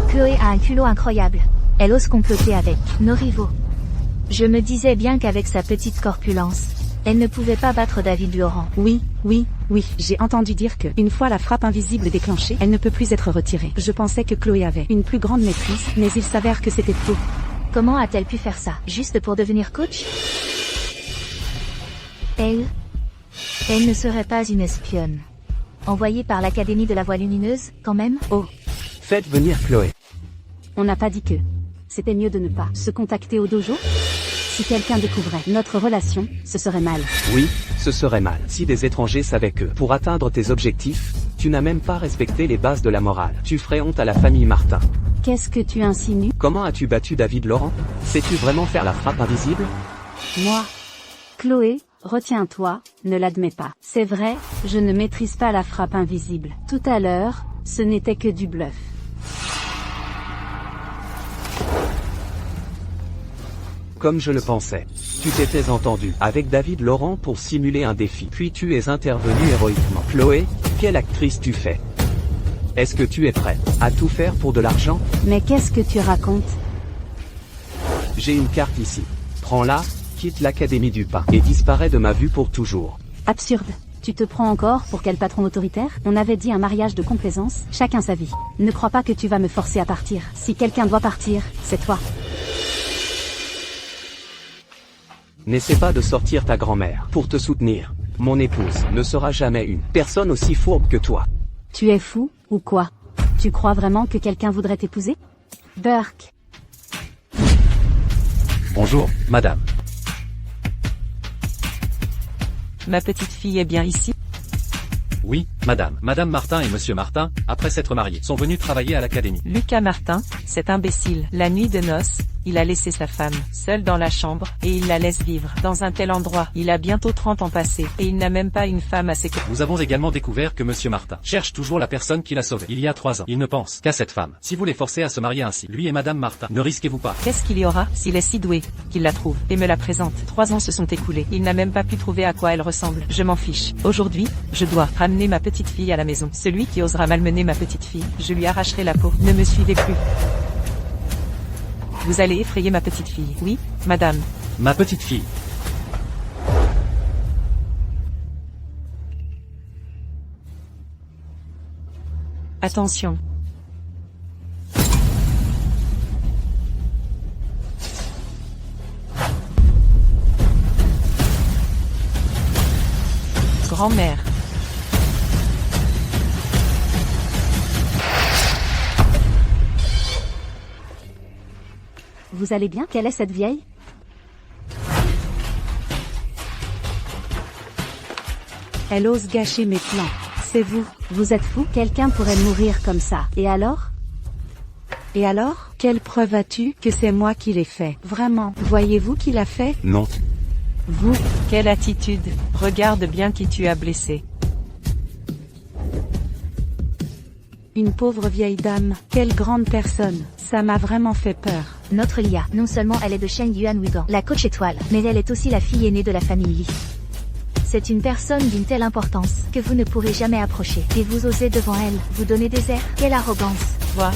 Chloé a un culot incroyable. Elle ose comploter avec nos rivaux. Je me disais bien qu'avec sa petite corpulence, elle ne pouvait pas battre David Laurent. Oui, j'ai entendu dire que, une fois la frappe invisible déclenchée, elle ne peut plus être retirée. Je pensais que Chloé avait une plus grande maîtrise, mais il s'avère que c'était faux. Comment a-t-elle pu faire ça? Juste pour devenir coach? Elle ne serait pas une espionne. Envoyée par l'Académie de la Voie Lumineuse, quand même? Oh, Faites venir Chloé. On n'a pas dit que. C'était mieux de ne pas se contacter au dojo? Si quelqu'un découvrait notre relation, ce serait mal. Oui, ce serait mal. Si des étrangers savaient que, pour atteindre tes objectifs, tu n'as même pas respecté les bases de la morale. Tu ferais honte à la famille Martin. Qu'est-ce que tu insinues? Comment as-tu battu David Laurent? Sais-tu vraiment faire la frappe invisible? Moi? Chloé, retiens-toi, ne l'admets pas. C'est vrai, je ne maîtrise pas la frappe invisible. Tout à l'heure, ce n'était que du bluff. Comme je le pensais. Tu t'étais entendu avec David Laurent pour simuler un défi. Puis tu es intervenu héroïquement. Chloé, quelle actrice tu fais? Est-ce que tu es prête à tout faire pour de l'argent? Mais qu'est-ce que tu racontes? J'ai une carte ici. Prends-la, quitte l'Académie du Pain et disparais de ma vue pour toujours. Absurde. Tu te prends encore pour quel patron autoritaire? On avait dit un mariage de complaisance, chacun sa vie. Ne crois pas que tu vas me forcer à partir. Si quelqu'un doit partir, c'est toi. N'essaie pas de sortir ta grand-mère pour te soutenir. Mon épouse ne sera jamais une personne aussi fourbe que toi. Tu es fou, ou quoi? Tu crois vraiment que quelqu'un voudrait t'épouser? Burke. Bonjour, madame. ma petite fille est bien ici? Oui, Madame Martin et Monsieur Martin, après s'être mariés, sont venus travailler à l'académie. Lucas Martin, cet imbécile, la nuit de noces, il a laissé sa femme, seule dans la chambre, et il la laisse vivre, dans un tel endroit. Il a bientôt 30 ans passés, et il n'a même pas une femme à ses côtés. Nous avons également découvert que Monsieur Martin cherche toujours la personne qui l'a sauvé. Il y a 3 ans, il ne pense qu'à cette femme. Si vous les forcez à se marier ainsi, lui et Madame Martin, ne risquez-vous pas? Qu'est-ce qu'il y aura s'il est si doué, qu'il la trouve, et me la présente? 3 ans se sont écoulés, il n'a même pas pu trouver à quoi elle ressemble. Je m'en fiche. Aujourd'hui, je dois ramener ma petite fille à la maison. Celui qui osera malmener ma petite fille, je lui arracherai la peau. Ne me suivez plus. Vous allez effrayer ma petite fille. Oui, madame. Ma petite fille. Attention. Grand-mère. Vous allez bien? Quelle est cette vieille? Elle ose gâcher mes plans. C'est vous. Vous êtes fou? Quelqu'un pourrait mourir comme ça. Et alors? Et alors? Quelle preuve as-tu que c'est moi qui l'ai fait? Vraiment, voyez-vous qui l'a fait? Non. Vous, quelle attitude. Regarde bien qui tu as blessé. Une pauvre vieille dame. Quelle grande personne. Ça m'a vraiment fait peur. Notre Lia, non seulement elle est de Sheng Yuan Wigan, la coach étoile, mais elle est aussi la fille aînée de la famille Li. C'est une personne d'une telle importance, que vous ne pourrez jamais approcher. Et vous osez devant elle, vous donner des airs. Quelle arrogance. Toi,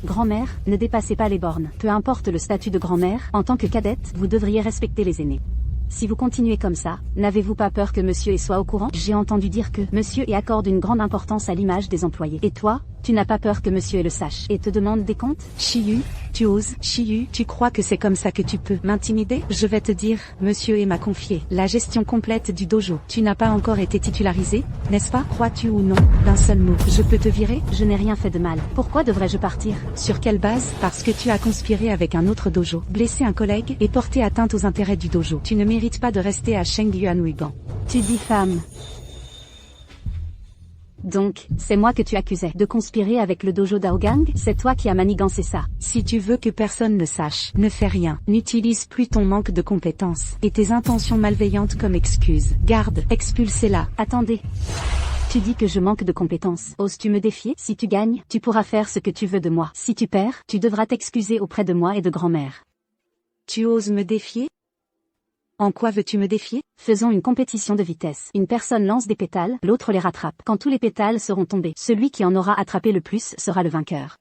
Grand-mère, ne dépassez pas les bornes. Peu importe le statut de grand-mère, en tant que cadette, vous devriez respecter les aînés. Si vous continuez comme ça, n'avez-vous pas peur que monsieur soit au courant? J'ai entendu dire que monsieur accorde une grande importance à l'image des employés. Et toi, tu n'as pas peur que monsieur le sache et te demande des comptes? Chiyu, tu oses? Chiyu, tu crois que c'est comme ça que tu peux m'intimider? Je vais te dire, monsieur m'a confié la gestion complète du dojo. Tu n'as pas encore été titularisé, n'est-ce pas? Crois-tu ou non, d'un seul mot, je peux te virer? Je n'ai rien fait de mal. Pourquoi devrais-je partir? Sur quelle base? Parce que tu as conspiré avec un autre dojo, blessé un collègue et porté atteinte aux intérêts du dojo. Tu ne mérites pas de rester à Sheng Yuan Wigan. Tu dis femme. Donc, c'est moi que tu accusais de conspirer avec le dojo d'Aogang? C'est toi qui as manigancé ça. Si tu veux que personne ne sache, ne fais rien. N'utilise plus ton manque de compétences et tes intentions malveillantes comme excuse. Garde, expulsez-la. Attendez. Tu dis que je manque de compétences. Oses-tu me défier? Si tu gagnes, tu pourras faire ce que tu veux de moi. Si tu perds, tu devras t'excuser auprès de moi et de grand-mère. Tu oses me défier? En quoi veux-tu me défier? Faisons une compétition de vitesse. Une personne lance des pétales, l'autre les rattrape. Quand tous les pétales seront tombés, celui qui en aura attrapé le plus sera le vainqueur.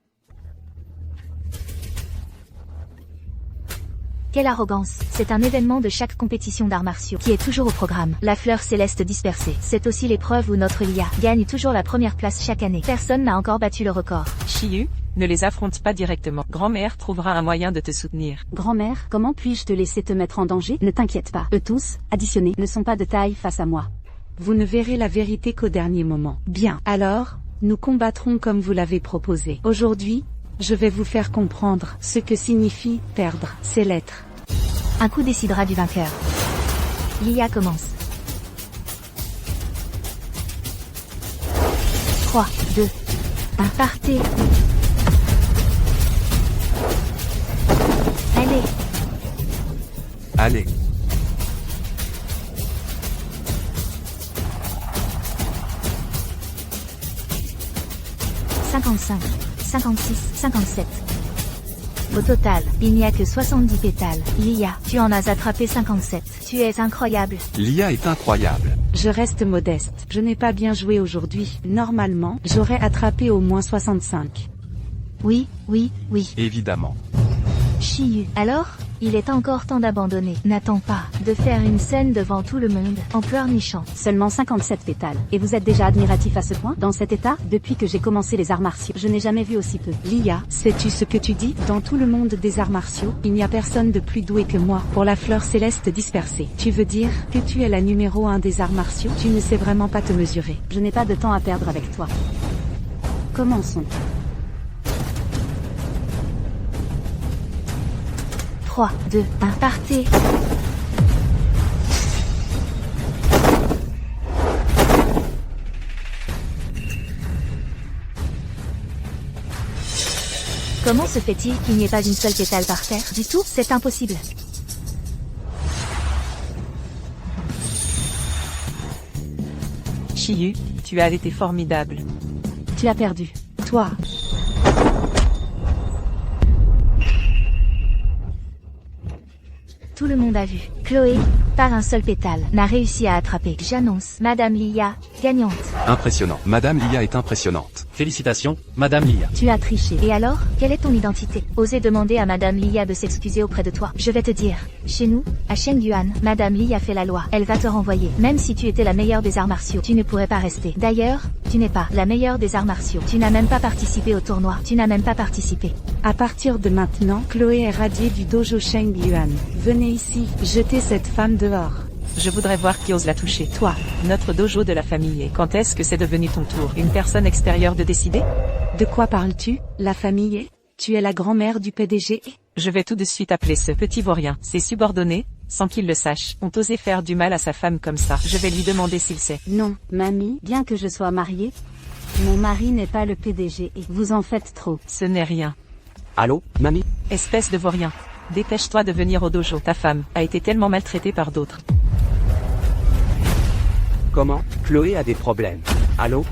Quelle arrogance. C'est un événement de chaque compétition d'arts martiaux qui est toujours au programme. La fleur céleste dispersée. C'est aussi l'épreuve où notre Lia gagne toujours la première place chaque année. Personne n'a encore battu le record. Chiyu, ne les affronte pas directement. Grand-mère trouvera un moyen de te soutenir. Grand-mère, comment puis-je te laisser te mettre en danger? Ne t'inquiète pas. Eux tous, additionnés, ne sont pas de taille face à moi. Vous ne verrez la vérité qu'au dernier moment. Bien. Alors, nous combattrons comme vous l'avez proposé. Aujourd'hui, je vais vous faire comprendre ce que signifie perdre ces lettres. Un coup décidera du vainqueur. Lia commence. 3, 2, 1, partez. Allez. Allez. « 55, 56, 57. Au total, il n'y a que 70 pétales. Lia, tu en as attrapé 57. Tu es incroyable. Lia est incroyable. Je reste modeste. Je n'ai pas bien joué aujourd'hui. Normalement, j'aurais attrapé au moins 65. Oui, oui, oui. Évidemment. Chiyu. Alors, il est encore temps d'abandonner. N'attends pas de faire une scène devant tout le monde, en pleurnichant. Seulement 57 pétales. Et vous êtes déjà admiratif à ce point? Dans cet état, depuis que j'ai commencé les arts martiaux, je n'ai jamais vu aussi peu. Lia, sais-tu ce que tu dis? Dans tout le monde des arts martiaux, il n'y a personne de plus doué que moi pour la fleur céleste dispersée. Tu veux dire que tu es la numéro 1 des arts martiaux? Tu ne sais vraiment pas te mesurer. Je n'ai pas de temps à perdre avec toi. Commençons. 3, 2, 1, partez. Comment se fait-il qu'il n'y ait pas une seule pétale par terre? Du tout, c'est impossible. Chiyu, tu as été formidable. Tu as perdu. Toi. Tout le monde a vu. Chloé, par un seul pétale, n'a réussi à attraper. J'annonce, Madame Lia, gagnante. Impressionnant. Madame Lia est impressionnante. Félicitations, Madame Lia. Tu as triché. Et alors, quelle est ton identité? Osez demander à Madame Lia de s'excuser auprès de toi. Je vais te dire. Chez nous, à Shengyuan, Madame Lia fait la loi. Elle va te renvoyer. Même si tu étais la meilleure des arts martiaux, tu ne pourrais pas rester. D'ailleurs, tu n'es pas la meilleure des arts martiaux. Tu n'as même pas participé au tournoi. Tu n'as même pas participé. À partir de maintenant, Chloé est radiée du dojo Sheng Yuan. Venez ici, jetez cette femme dehors. Je voudrais voir qui ose la toucher. Toi, notre dojo de la famille. Et quand est-ce que c'est devenu ton tour? Une personne extérieure de décider? De quoi parles-tu? La famille? Tu es la grand-mère du PDG? Je vais tout de suite appeler ce petit vaurien. Ses subordonnés, sans qu'il le sache, ont osé faire du mal à sa femme comme ça. Je vais lui demander s'il sait. Non, mamie, bien que je sois mariée, mon mari n'est pas le PDG et vous en faites trop. Ce n'est rien. Allô, mamie? Espèce de vaurien. Dépêche-toi de venir au dojo. Ta femme a été tellement maltraitée par d'autres. Comment? Chloé a des problèmes. Allô?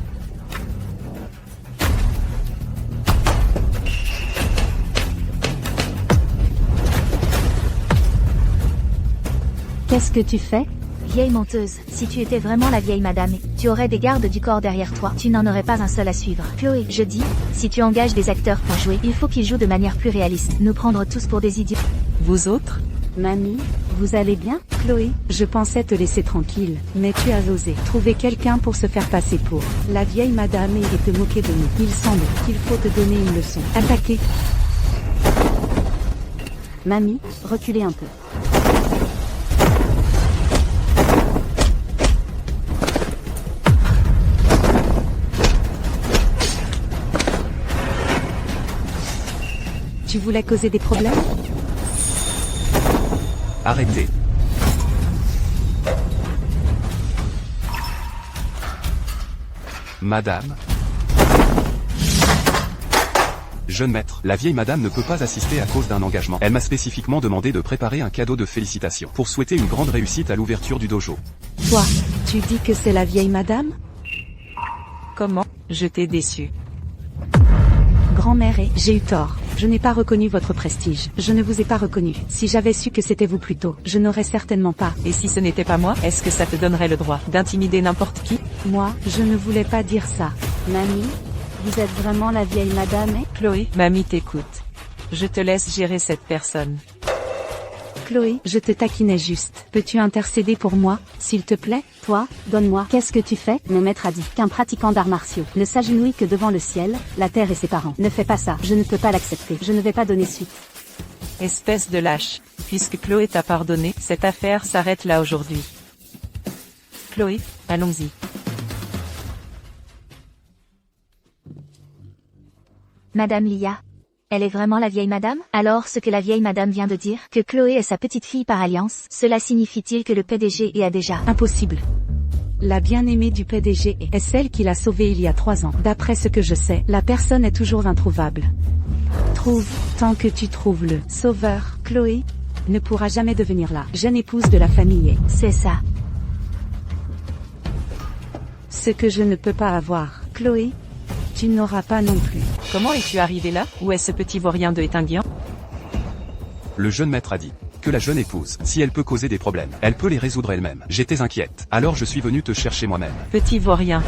Qu'est-ce que tu fais? Vieille menteuse, si tu étais vraiment la vieille madame, tu aurais des gardes du corps derrière toi. Tu n'en aurais pas un seul à suivre. Chloé, je dis, si tu engages des acteurs pour jouer, il faut qu'ils jouent de manière plus réaliste. Nous prendre tous pour des idiots. Vous autres? Mamie, vous allez bien? Chloé, je pensais te laisser tranquille, mais tu as osé trouver quelqu'un pour se faire passer pour la vieille madame et te moquer de nous. Il semble qu'il faut te donner une leçon. Attaquez. Mamie, reculez un peu. Tu voulais causer des problèmes? Arrêtez. Madame. Jeune maître, la vieille madame ne peut pas assister à cause d'un engagement. Elle m'a spécifiquement demandé de préparer un cadeau de félicitations pour souhaiter une grande réussite à l'ouverture du dojo. Toi, tu dis que c'est la vieille madame? Comment? Je t'ai déçu. Grand-mère, et j'ai eu tort. Je n'ai pas reconnu votre prestige. Je ne vous ai pas reconnu. Si j'avais su que c'était vous plus tôt, je n'aurais certainement pas. Et si ce n'était pas moi, est-ce que ça te donnerait le droit d'intimider n'importe qui? Moi, je ne voulais pas dire ça. Mamie, vous êtes vraiment la vieille madame et... Chloé, mamie t'écoute. Je te laisse gérer cette personne. Chloé, je te taquinais juste. Peux-tu intercéder pour moi, s'il te plaît? Toi, donne-moi. Qu'est-ce que tu fais? Mon maître a dit qu'un pratiquant d'arts martiaux ne s'agenouille que devant le ciel, la terre et ses parents. Ne fais pas ça. Je ne peux pas l'accepter. Je ne vais pas donner suite. Espèce de lâche. Puisque Chloé t'a pardonné, cette affaire s'arrête là aujourd'hui. Chloé, allons-y. Madame Lia. Elle est vraiment la vieille madame? Alors ce que la vieille madame vient de dire, que Chloé est sa petite fille par alliance, cela signifie-t-il que le PDG a déjà... Impossible. La bien-aimée du PDG est celle qui l'a sauvée il y a 3 ans. D'après ce que je sais, la personne est toujours introuvable. Trouve, tant que tu trouves le sauveur, Chloé ne pourra jamais devenir la jeune épouse de la famille. C'est ça. Ce que je ne peux pas avoir, Chloé, tu n'auras pas non plus. Comment es-tu arrivé là? Où est ce petit vaurien de Étinguian? Le jeune maître a dit que la jeune épouse, si elle peut causer des problèmes, elle peut les résoudre elle-même. J'étais inquiète. Alors je suis venu te chercher moi-même. Petit vaurien.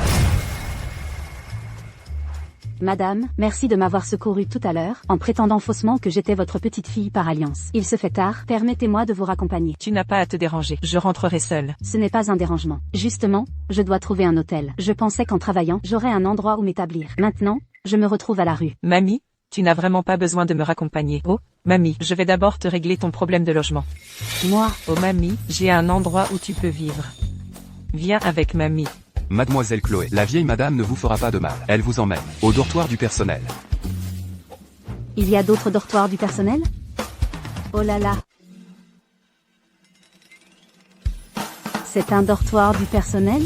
Madame, merci de m'avoir secouru tout à l'heure, en prétendant faussement que j'étais votre petite fille par alliance. Il se fait tard, permettez-moi de vous raccompagner. Tu n'as pas à te déranger. Je rentrerai seule. Ce n'est pas un dérangement. Justement, je dois trouver un hôtel. Je pensais qu'en travaillant, j'aurais un endroit où m'établir. Maintenant, je me retrouve à la rue. Mamie, tu n'as vraiment pas besoin de me raccompagner. Oh, mamie, je vais d'abord te régler ton problème de logement. Moi, Oh mamie, j'ai un endroit où tu peux vivre. Viens avec mamie. Mademoiselle Chloé, la vieille madame ne vous fera pas de mal. Elle vous emmène au dortoir du personnel. il y a d'autres dortoirs du personnel? Oh là là. C'est un dortoir du personnel?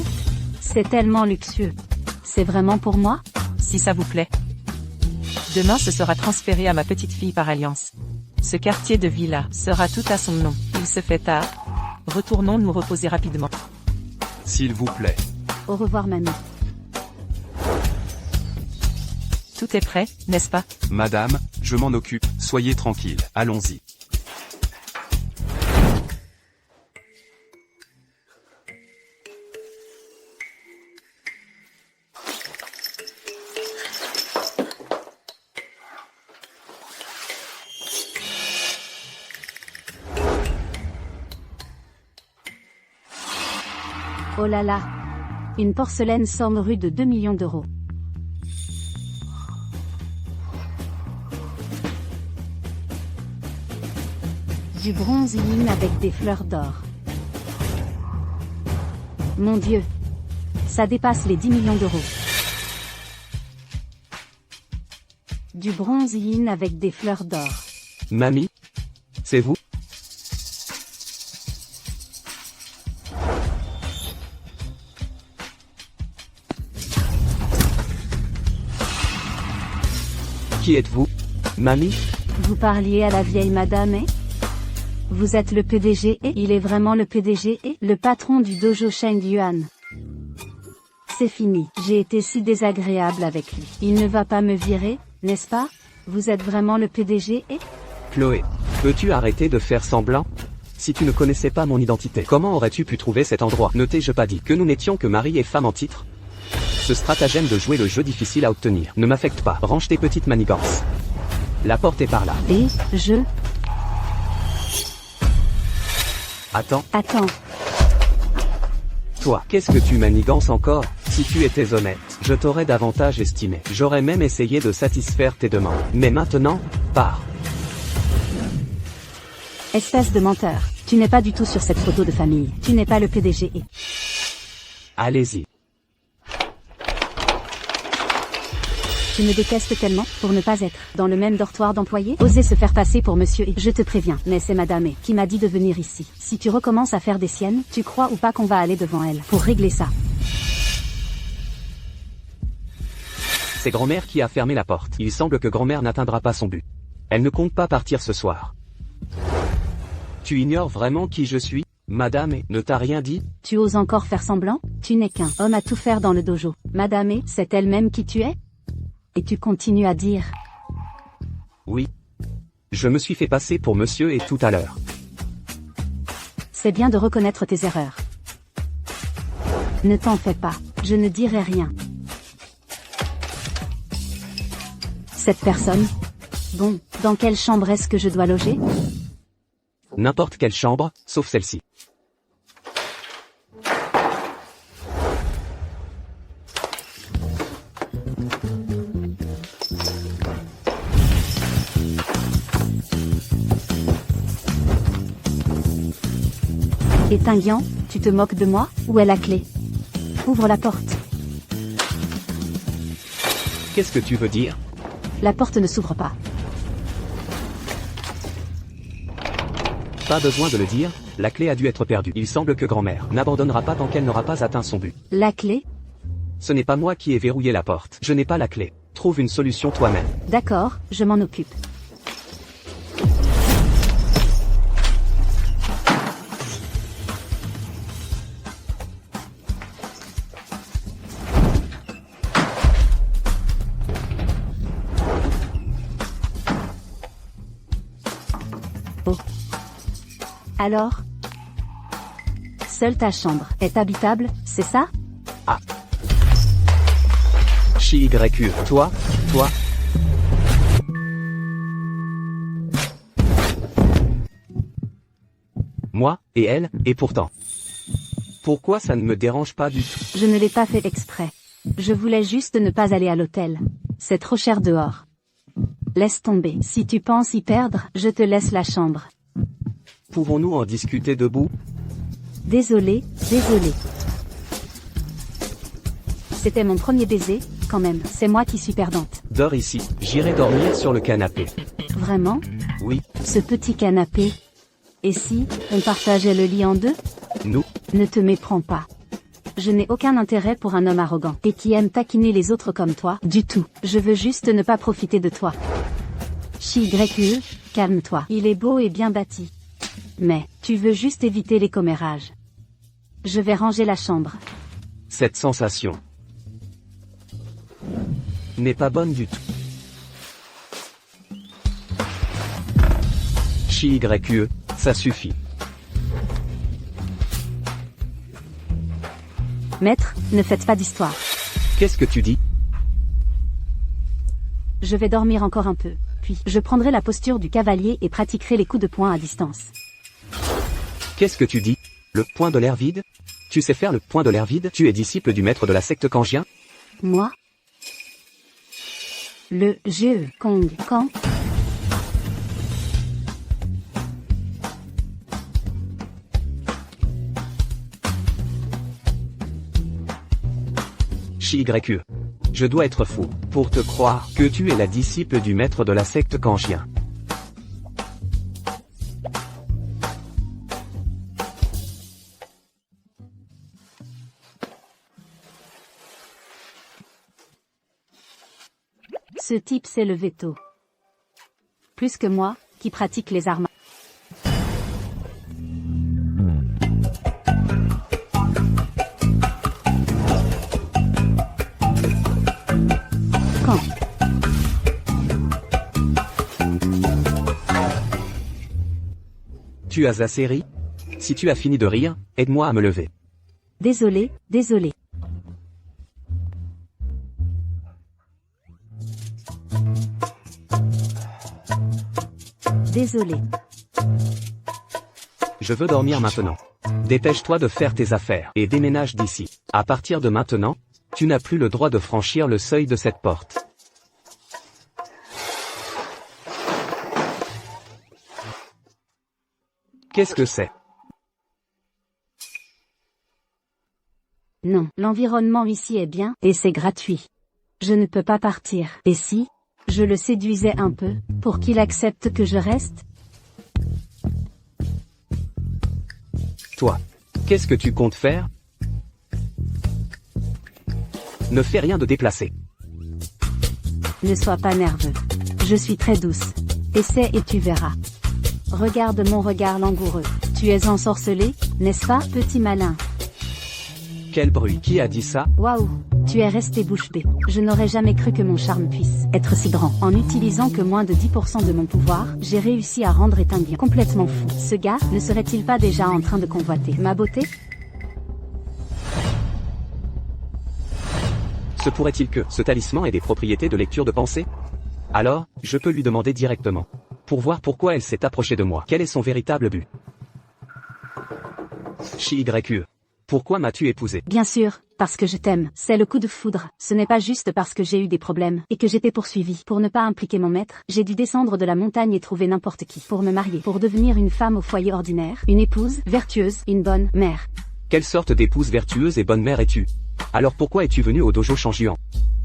C'est tellement luxueux. C'est vraiment pour moi? Si ça vous plaît. Demain ce sera transféré à ma petite fille par alliance. Ce quartier de villa sera tout à son nom. Il se fait tard. Retournons nous reposer rapidement. S'il vous plaît. Au revoir mamie. Tout est prêt, n'est-ce pas? Madame, je m'en occupe, soyez tranquille, allons-y. Oh là là. Une porcelaine somme rue de 2 millions d'euros. Du bronze yin avec des fleurs d'or. Mon Dieu. Ça dépasse les 10 millions d'euros. Du bronze yin avec des fleurs d'or. Mamie? C'est vous? Qui êtes-vous? Mamie? Vous parliez à la vieille madame et? Vous êtes le PDG et il est vraiment le PDG et le patron du dojo Sheng Yuan. C'est fini, j'ai été si désagréable avec lui. Il ne va pas me virer, n'est-ce pas? Vous êtes vraiment le PDG et? Chloé, peux-tu arrêter de faire semblant? Si tu ne connaissais pas mon identité, comment aurais-tu pu trouver cet endroit? Ne t'ai-je pas dit que nous n'étions que mari et femme en titre? Ce stratagème de jouer le jeu difficile à obtenir ne m'affecte pas. Range tes petites manigances. La porte est par là. Et, je... Attends, Attends, toi, qu'est-ce que tu manigances encore? Si tu étais honnête, je t'aurais davantage estimé. J'aurais même essayé de satisfaire tes demandes. Mais maintenant, pars. espèce de menteur. Tu n'es pas du tout sur cette photo de famille. Tu n'es pas le PDG et... Allez-y. Tu me détestes tellement, pour ne pas être dans le même dortoir d'employés. Oser se faire passer pour monsieur et je te préviens, mais c'est madame et qui m'a dit de venir ici. Si tu recommences à faire des siennes, tu crois ou pas qu'on va aller devant elle pour régler ça. C'est grand-mère qui a fermé la porte. Il semble que grand-mère n'atteindra pas son but. Elle ne compte pas partir ce soir. Tu ignores vraiment qui je suis, madame et ne t'a rien dit? Tu oses encore faire semblant? Tu n'es qu'un homme à tout faire dans le dojo. Madame et c'est elle-même qui tu es? Et tu continues à dire... Oui. Je me suis fait passer pour monsieur et tout à l'heure. C'est bien de reconnaître tes erreurs. Ne t'en fais pas, je ne dirai rien. Cette personne? Bon, dans quelle chambre est-ce que je dois loger? N'importe quelle chambre, sauf celle-ci. Et Tinguian, tu te moques de moi? Où est la clé? Ouvre la porte. Qu'est-ce que tu veux dire? La porte ne s'ouvre pas. Pas besoin de le dire, la clé a dû être perdue. Il semble que grand-mère n'abandonnera pas tant qu'elle n'aura pas atteint son but. La clé? Ce n'est pas moi qui ai verrouillé la porte. Je n'ai pas la clé. Trouve une solution toi-même. D'accord, je m'en occupe. Oh. Alors? Seule ta chambre est habitable, c'est ça? Ah. Chi-Y-U. Toi? Moi, et elle, et pourtant. Pourquoi ça ne me dérange pas du tout? Je ne l'ai pas fait exprès. Je voulais juste ne pas aller à l'hôtel. C'est trop cher dehors. Laisse tomber. Si tu penses y perdre, je te laisse la chambre. Pouvons-nous en discuter debout? Désolé. C'était mon premier baiser, quand même. C'est moi qui suis perdante. Dors ici. J'irai dormir sur le canapé. Vraiment? Oui. Ce petit canapé. Et si, on partageait le lit en deux? Nous? Ne te méprends pas. Je n'ai aucun intérêt pour un homme arrogant et qui aime taquiner les autres comme toi, du tout. Je veux juste ne pas profiter de toi. Chi-Y-E, calme-toi. Il est beau et bien bâti. Mais, tu veux juste éviter les commérages. Je vais ranger la chambre. Cette sensation n'est pas bonne du tout. Chi-Y-E, ça suffit. Maître, ne faites pas d'histoire. Qu'est-ce que tu dis? Je vais dormir encore un peu, puis je prendrai la posture du cavalier et pratiquerai les coups de poing à distance. Qu'est-ce que tu dis? Le point de l'air vide? Tu sais faire le point de l'air vide? Tu es disciple du maître de la secte Kangien? Moi? Le GE Kong Kang? Chi-Y-E. Je dois être fou pour te croire que tu es la disciple du maître de la secte Kangien. Ce type s'est levé tôt. Plus que moi, qui pratique les armes. Quand? Tu as assez ri? Si tu as fini de rire, aide-moi à me lever. Désolé, désolé. Désolé. Je veux dormir maintenant. Dépêche-toi de faire tes affaires et déménage d'ici. À partir de maintenant, tu n'as plus le droit de franchir le seuil de cette porte. Qu'est-ce que c'est? Non, l'environnement ici est bien, et c'est gratuit. Je ne peux pas partir. Et si je le séduisais un peu, pour qu'il accepte que je reste? Toi, qu'est-ce que tu comptes faire? Ne fais rien de déplacé. Ne sois pas nerveux. Je suis très douce. Essaie et tu verras. Regarde mon regard langoureux. Tu es ensorcelé, n'est-ce pas, petit malin? Quel bruit? Qui a dit ça? Waouh, tu es resté bouche bée. Je n'aurais jamais cru que mon charme puisse être si grand. En utilisant que moins de 10% de mon pouvoir, j'ai réussi à rendre Étinguien complètement fou. Ce gars, ne serait-il pas déjà en train de convoiter ma beauté? Se pourrait-il que ce talisman ait des propriétés de lecture de pensée? Alors, je peux lui demander directement. Pour voir pourquoi elle s'est approchée de moi. Quel est son véritable but? Chi-Y-E. Pourquoi m'as-tu épousé? Bien sûr, parce que je t'aime. C'est le coup de foudre. Ce n'est pas juste parce que j'ai eu des problèmes, et que j'étais poursuivi. Pour ne pas impliquer mon maître, j'ai dû descendre de la montagne et trouver n'importe qui. Pour me marier. Pour devenir une femme au foyer ordinaire. Une épouse, vertueuse, une bonne mère. Quelle sorte d'épouse vertueuse et bonne mère es-tu? Alors pourquoi es-tu venu au dojo Shangjuan?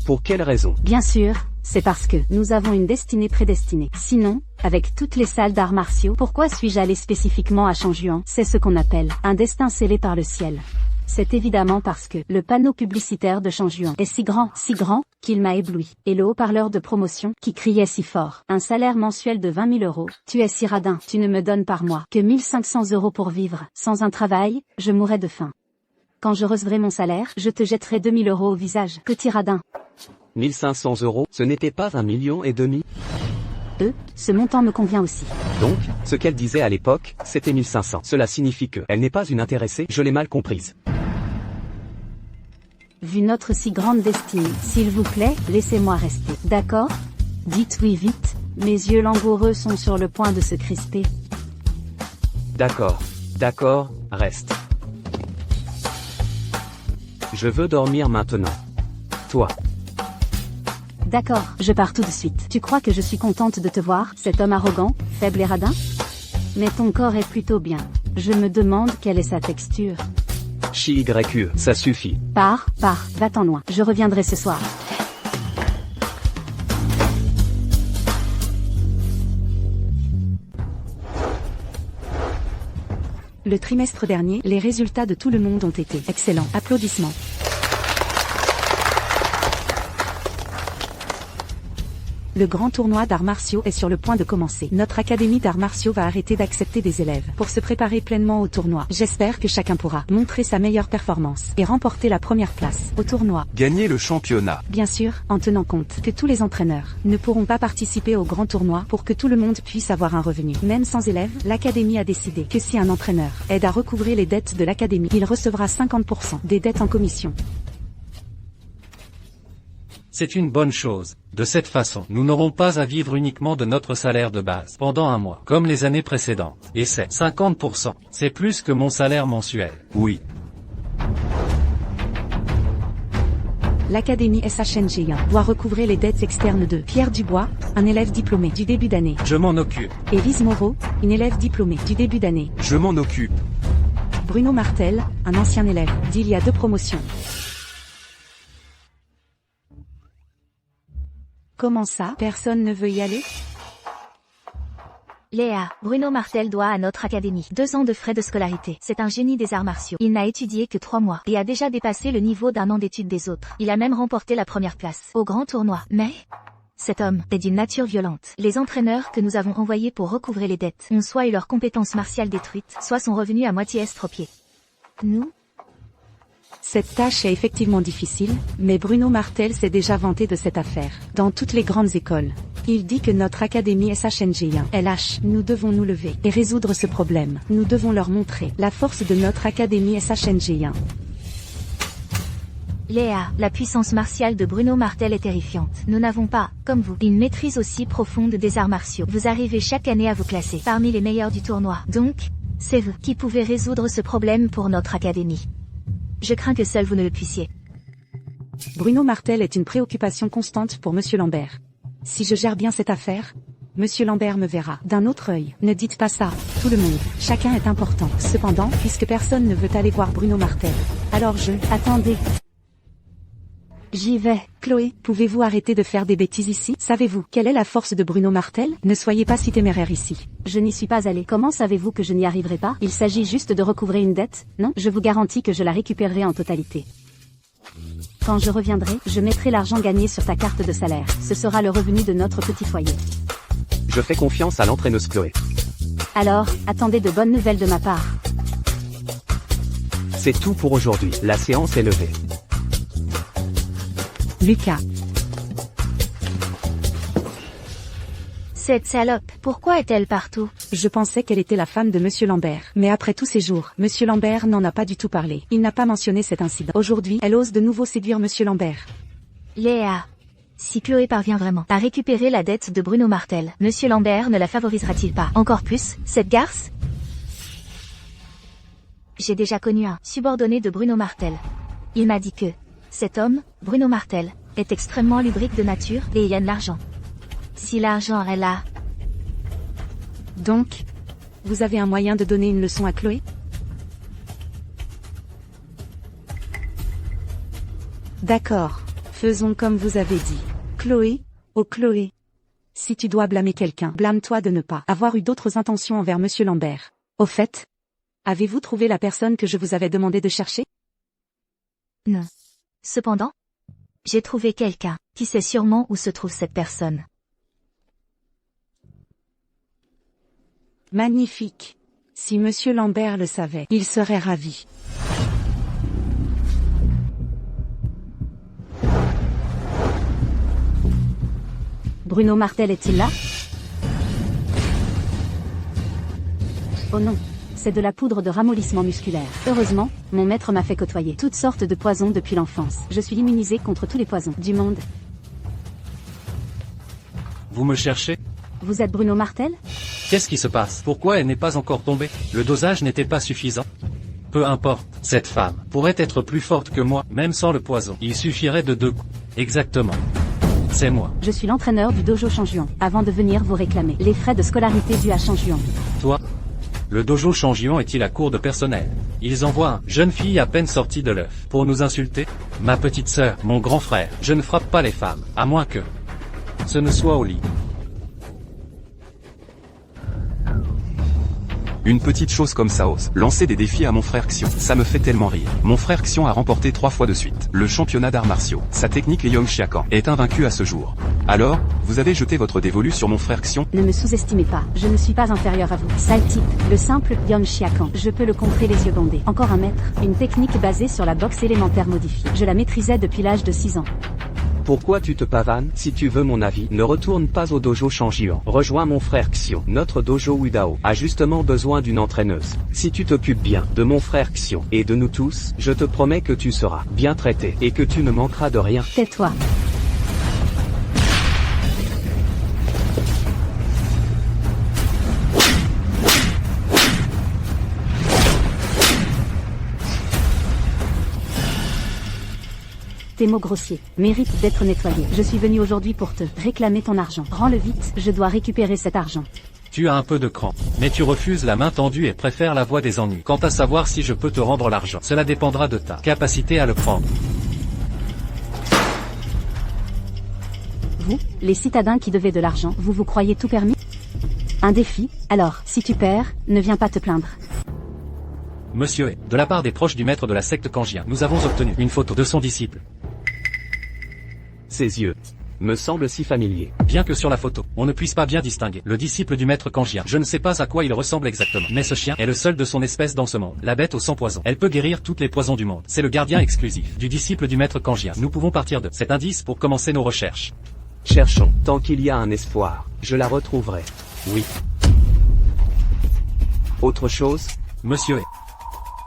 Pour quelle raison? Bien sûr, c'est parce que nous avons une destinée prédestinée. Sinon, avec toutes les salles d'arts martiaux, pourquoi suis-je allé spécifiquement à Shangjuan? C'est ce qu'on appelle un destin scellé par le ciel. C'est évidemment parce que le panneau publicitaire de Shangjuan est si grand, qu'il m'a ébloui. Et le haut-parleur de promotion, qui criait si fort. Un salaire mensuel de 20 000 €. Tu es si radin, tu ne me donnes par mois que 1 500 € pour vivre. Sans un travail, je mourrais de faim. Quand je recevrai mon salaire, je te jetterai 2 000 € au visage. Petit radin. 1 500 €, ce n'était pas 1,5 million? Ce montant me convient aussi. Donc, ce qu'elle disait à l'époque, c'était 1 500. Cela signifie que elle n'est pas une intéressée, je l'ai mal comprise. Vu notre si grande destinée, s'il vous plaît, laissez-moi rester. D'accord? Dites oui vite, mes yeux langoureux sont sur le point de se crisper. D'accord, reste. Je veux dormir maintenant. Toi. D'accord, je pars tout de suite. Tu crois que je suis contente de te voir, cet homme arrogant, faible et radin? Mais ton corps est plutôt bien. Je me demande quelle est sa texture. Chi-Y-E, ça suffit. Pars, va-t'en loin. Je reviendrai ce soir. Le trimestre dernier, les résultats de tout le monde ont été excellents. Applaudissements. Le grand tournoi d'arts martiaux est sur le point de commencer. Notre académie d'arts martiaux va arrêter d'accepter des élèves pour se préparer pleinement au tournoi. J'espère que chacun pourra montrer sa meilleure performance et remporter la première place au tournoi. Gagner le championnat. Bien sûr, en tenant compte que tous les entraîneurs ne pourront pas participer au grand tournoi pour que tout le monde puisse avoir un revenu. Même sans élèves, l'académie a décidé que si un entraîneur aide à recouvrer les dettes de l'académie, il recevra 50% des dettes en commission. C'est une bonne chose. De cette façon, nous n'aurons pas à vivre uniquement de notre salaire de base pendant un mois, comme les années précédentes. Et c'est 50%. C'est plus que mon salaire mensuel. Oui. L'Académie SHNG1 doit recouvrer les dettes externes de Pierre Dubois, un élève diplômé du début d'année. Je m'en occupe. Élise Moreau, une élève diplômée du début d'année. Je m'en occupe. Bruno Martel, un ancien élève d'il y a 2 promotions. Comment ça, personne ne veut y aller? Léa, Bruno Martel doit à notre académie 2 ans de frais de scolarité. C'est un génie des arts martiaux. Il n'a étudié que 3 mois et a déjà dépassé le niveau d'un an d'études des autres. Il a même remporté la première place au grand tournoi. Mais cet homme est d'une nature violente. Les entraîneurs que nous avons envoyés pour recouvrer les dettes ont soit eu leurs compétences martiales détruites, soit sont revenus à moitié estropiés. Nous, Cette tâche est effectivement difficile, mais Bruno Martel s'est déjà vanté de cette affaire. Dans toutes les grandes écoles. Il dit que notre académie SHNG1 est lâche. Nous devons nous lever et résoudre ce problème. Nous devons leur montrer la force de notre académie SHNG1. Léa, la puissance martiale de Bruno Martel est terrifiante. Nous n'avons pas, comme vous, une maîtrise aussi profonde des arts martiaux. Vous arrivez chaque année à vous classer parmi les meilleurs du tournoi. Donc, c'est vous qui pouvez résoudre ce problème pour notre académie. Je crains que seul vous ne le puissiez. Bruno Martel est une préoccupation constante pour Monsieur Lambert. Si je gère bien cette affaire, Monsieur Lambert me verra d'un autre œil. Ne dites pas ça, tout le monde. Chacun est important. Cependant, puisque personne ne veut aller voir Bruno Martel, alors attendez. J'y vais. Chloé, pouvez-vous arrêter de faire des bêtises ici? Savez-vous quelle est la force de Bruno Martel? Ne soyez pas si téméraire ici. Je n'y suis pas allée. Comment savez-vous que je n'y arriverai pas? Il s'agit juste de recouvrer une dette, non? Je vous garantis que je la récupérerai en totalité. Quand je reviendrai, je mettrai l'argent gagné sur ta carte de salaire. Ce sera le revenu de notre petit foyer. Je fais confiance à l'entraîneuse Chloé. Alors, attendez de bonnes nouvelles de ma part. C'est tout pour aujourd'hui. La séance est levée. Lucas. Cette salope, pourquoi est-elle partout? Je pensais qu'elle était la femme de Monsieur Lambert. Mais après tous ces jours, Monsieur Lambert n'en a pas du tout parlé. Il n'a pas mentionné cet incident. Aujourd'hui, elle ose de nouveau séduire Monsieur Lambert. Léa. Si Chloé parvient vraiment à récupérer la dette de Bruno Martel, Monsieur Lambert ne la favorisera-t-il pas encore plus, cette garce? J'ai déjà connu un subordonné de Bruno Martel. Il m'a dit que cet homme, Bruno Martel, est extrêmement lubrique de nature et il aime l'argent. Si l'argent est là... Donc, vous avez un moyen de donner une leçon à Chloé? D'accord, faisons comme vous avez dit. Chloé, oh Chloé. Si tu dois blâmer quelqu'un, blâme-toi de ne pas avoir eu d'autres intentions envers Monsieur Lambert. Au fait, avez-vous trouvé la personne que je vous avais demandé de chercher? Non. Cependant, j'ai trouvé quelqu'un qui sait sûrement où se trouve cette personne. Magnifique. Si Monsieur Lambert le savait, il serait ravi. Bruno Martel est-il là? Oh non, c'est de la poudre de ramollissement musculaire. Heureusement, mon maître m'a fait côtoyer toutes sortes de poisons depuis l'enfance. Je suis immunisé contre tous les poisons du monde. Vous me cherchez? Vous êtes Bruno Martel? Qu'est-ce qui se passe? Pourquoi elle n'est pas encore tombée? Le dosage n'était pas suffisant. Peu importe, cette femme pourrait être plus forte que moi, même sans le poison. Il suffirait de 2 coups. Exactement. C'est moi. Je suis l'entraîneur du dojo Changjuan, avant de venir vous réclamer les frais de scolarité dus à Changjuan. Toi? Le dojo Changjuan est-il à court de personnel? Ils envoient une jeune fille à peine sortie de l'œuf pour nous insulter? Ma petite sœur, mon grand frère, je ne frappe pas les femmes, à moins que ce ne soit au lit. Une petite chose comme ça ose lancer des défis à mon frère Xion. Ça me fait tellement rire. Mon frère Xion a remporté 3 fois de suite le championnat d'arts martiaux. Sa technique les Yongxiakan est invaincue à ce jour. Alors, vous avez jeté votre dévolu sur mon frère Xion? Ne me sous-estimez pas, je ne suis pas inférieur à vous. Sale type, le simple Yongxiakan. Je peux le contrer les yeux bandés. Encore un maître, une technique basée sur la boxe élémentaire modifiée. Je la maîtrisais depuis l'âge de 6 ans. Pourquoi tu te pavanes? Si tu veux mon avis, ne retourne pas au dojo Shangjian. Rejoins mon frère Xion. Notre dojo Wudao a justement besoin d'une entraîneuse. Si tu t'occupes bien de mon frère Xion et de nous tous, je te promets que tu seras bien traité et que tu ne manqueras de rien. Tais-toi. Tes mots grossiers méritent d'être nettoyés. Je suis venu aujourd'hui pour te réclamer ton argent. Rends-le vite, je dois récupérer cet argent. Tu as un peu de cran, mais tu refuses la main tendue et préfères la voie des ennuis. Quant à savoir si je peux te rendre l'argent, cela dépendra de ta capacité à le prendre. Vous, les citadins qui devaient de l'argent, vous vous croyez tout permis? Un défi? Alors, si tu perds, ne viens pas te plaindre. Monsieur est, de la part des proches du maître de la secte Kangien, nous avons obtenu une photo de son disciple. Ses yeux me semblent si familiers. Bien que sur la photo, on ne puisse pas bien distinguer le disciple du maître Kangien. Je ne sais pas à quoi il ressemble exactement, mais ce chien est le seul de son espèce dans ce monde. La bête au sang poison. Elle peut guérir toutes les poisons du monde. C'est le gardien exclusif du disciple du maître Kangien. Nous pouvons partir de cet indice pour commencer nos recherches. Cherchons. Tant qu'il y a un espoir, je la retrouverai. Oui. Autre chose? Monsieur est.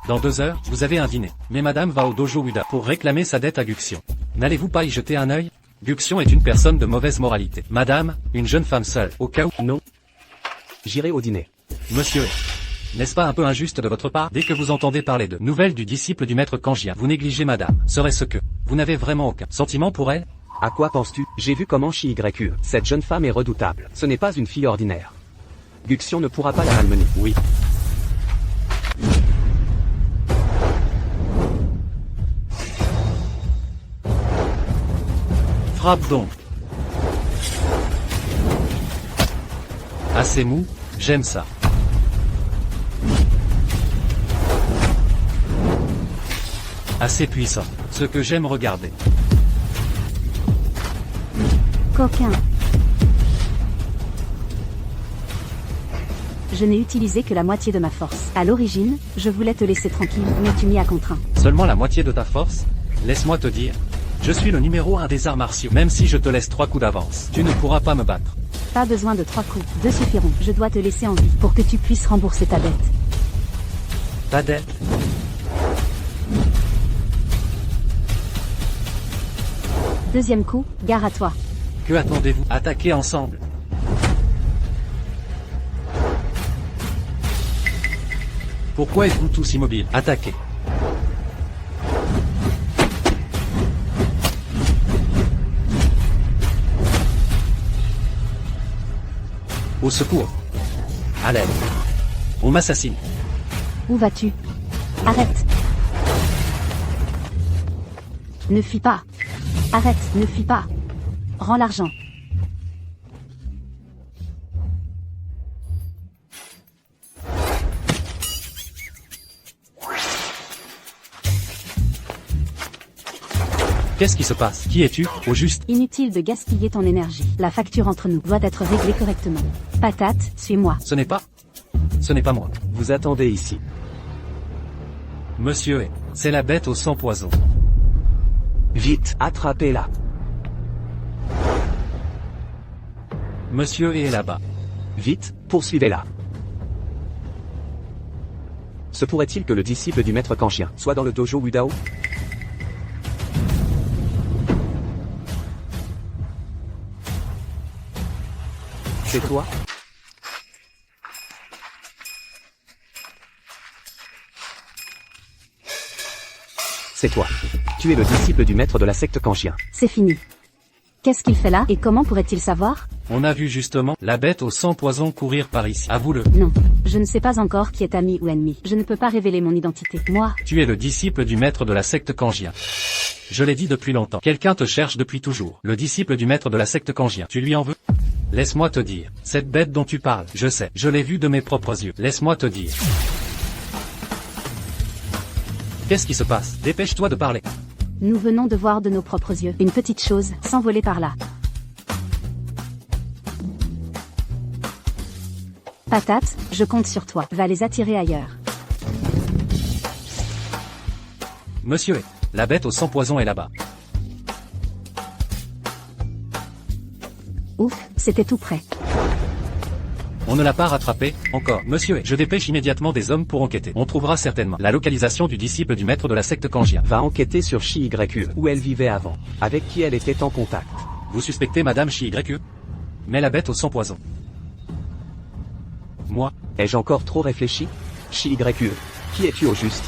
Dans 2 heures, vous avez un dîner. Mais madame va au dojo Wuda pour réclamer sa dette à Guxion. N'allez-vous pas y jeter un œil? Guxion est une personne de mauvaise moralité. Madame, une jeune femme seule, au cas où... Non. J'irai au dîner. Monsieur est. N'est-ce pas un peu injuste de votre part? Dès que vous entendez parler de nouvelles du disciple du maître Kangien, vous négligez madame. Serait-ce que vous n'avez vraiment aucun sentiment pour elle? À quoi penses-tu? J'ai vu comment Chi-YU. Cette jeune femme est redoutable. Ce n'est pas une fille ordinaire. Guxion ne pourra pas la malmener. Oui. Frappe donc. Assez mou, j'aime ça. Assez puissant, ce que j'aime regarder. Coquin. Je n'ai utilisé que la moitié de ma force. À l'origine, je voulais te laisser tranquille, mais tu m'y as contraint. Seulement la moitié de ta force? Laisse-moi te dire. Je suis le numéro 1 des arts martiaux. Même si je te laisse 3 coups d'avance, tu ne pourras pas me battre. Pas besoin de 3 coups, 2 suffiront. Je dois te laisser en vie pour que tu puisses rembourser ta dette. Ta dette? Deuxième coup, gare à toi. Que attendez-vous? Attaquez ensemble. Pourquoi êtes-vous tous immobiles? Attaquez. Au secours. À l'aide. On m'assassine. Où vas-tu? Arrête. Ne fuis pas. Arrête, ne fuis pas. Rends l'argent. Qu'est-ce qui se passe? Qui es-tu, au juste? Inutile de gaspiller ton énergie. La facture entre nous doit être réglée correctement. Patate, suis-moi. Ce n'est pas moi. Vous attendez ici. Monsieur est. C'est la bête au sang poison. Vite, attrapez-la. Monsieur est là-bas. Vite, poursuivez-la. Se pourrait-il que le disciple du maître Kangien soit dans le dojo Wudao? C'est toi? C'est toi. Tu es le disciple du maître de la secte Kangien. C'est fini. Qu'est-ce qu'il fait là et comment pourrait-il savoir? On a vu justement la bête au sang poison courir par ici. Avoue-le. Non. Je ne sais pas encore qui est ami ou ennemi. Je ne peux pas révéler mon identité. Moi. Tu es le disciple du maître de la secte Kangien. Je l'ai dit depuis longtemps. Quelqu'un te cherche depuis toujours. Le disciple du maître de la secte Kangien. Tu lui en veux? Laisse-moi te dire, cette bête dont tu parles, je sais, je l'ai vue de mes propres yeux. Laisse-moi te dire. Qu'est-ce qui se passe? Dépêche-toi de parler. Nous venons de voir de nos propres yeux une petite chose s'envoler par là. Patate, je compte sur toi. Va les attirer ailleurs. Monsieur, la bête au sang poison est là-bas. Ouf, c'était tout près. On ne l'a pas rattrapé, encore. Monsieur, je dépêche immédiatement des hommes pour enquêter. On trouvera certainement la localisation du disciple du maître de la secte Kangia. Va enquêter sur Shi-YE, où elle vivait avant, avec qui elle était en contact. Vous suspectez Madame Shi-YE? Mais la bête au sang poison. Moi? Ai-je encore trop réfléchi? Shi-YE, qui es-tu au juste?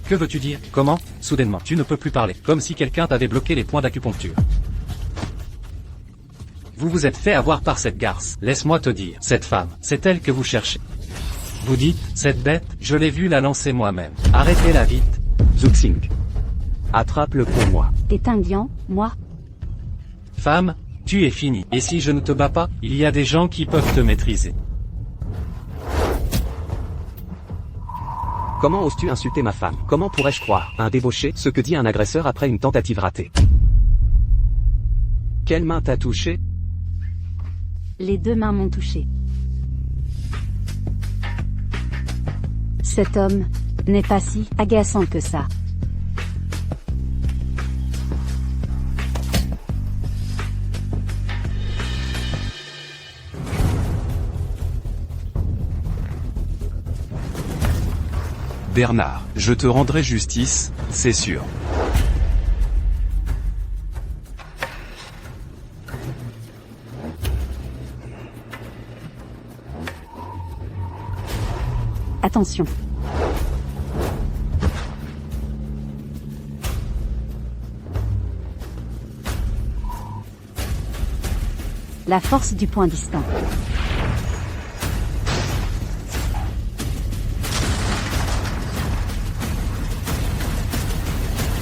Que veux-tu dire? Comment? Soudainement, tu ne peux plus parler, comme si quelqu'un t'avait bloqué les points d'acupuncture. Vous vous êtes fait avoir par cette garce. Laisse-moi te dire, cette femme, c'est elle que vous cherchez. Vous dites, cette bête, je l'ai vue la lancer moi-même. Arrêtez-la vite. Zuxing. Attrape-le pour moi. Et Tingyang, moi? Femme, tu es finie. Et si je ne te bats pas, il y a des gens qui peuvent te maîtriser. Comment oses-tu insulter ma femme? Comment pourrais-je croire, un débauché, ce que dit un agresseur après une tentative ratée? Quelle main t'a touché? Les deux mains m'ont touché. Cet homme n'est pas si agaçant que ça. Bernard, je te rendrai justice, c'est sûr. Attention. La force du point distant.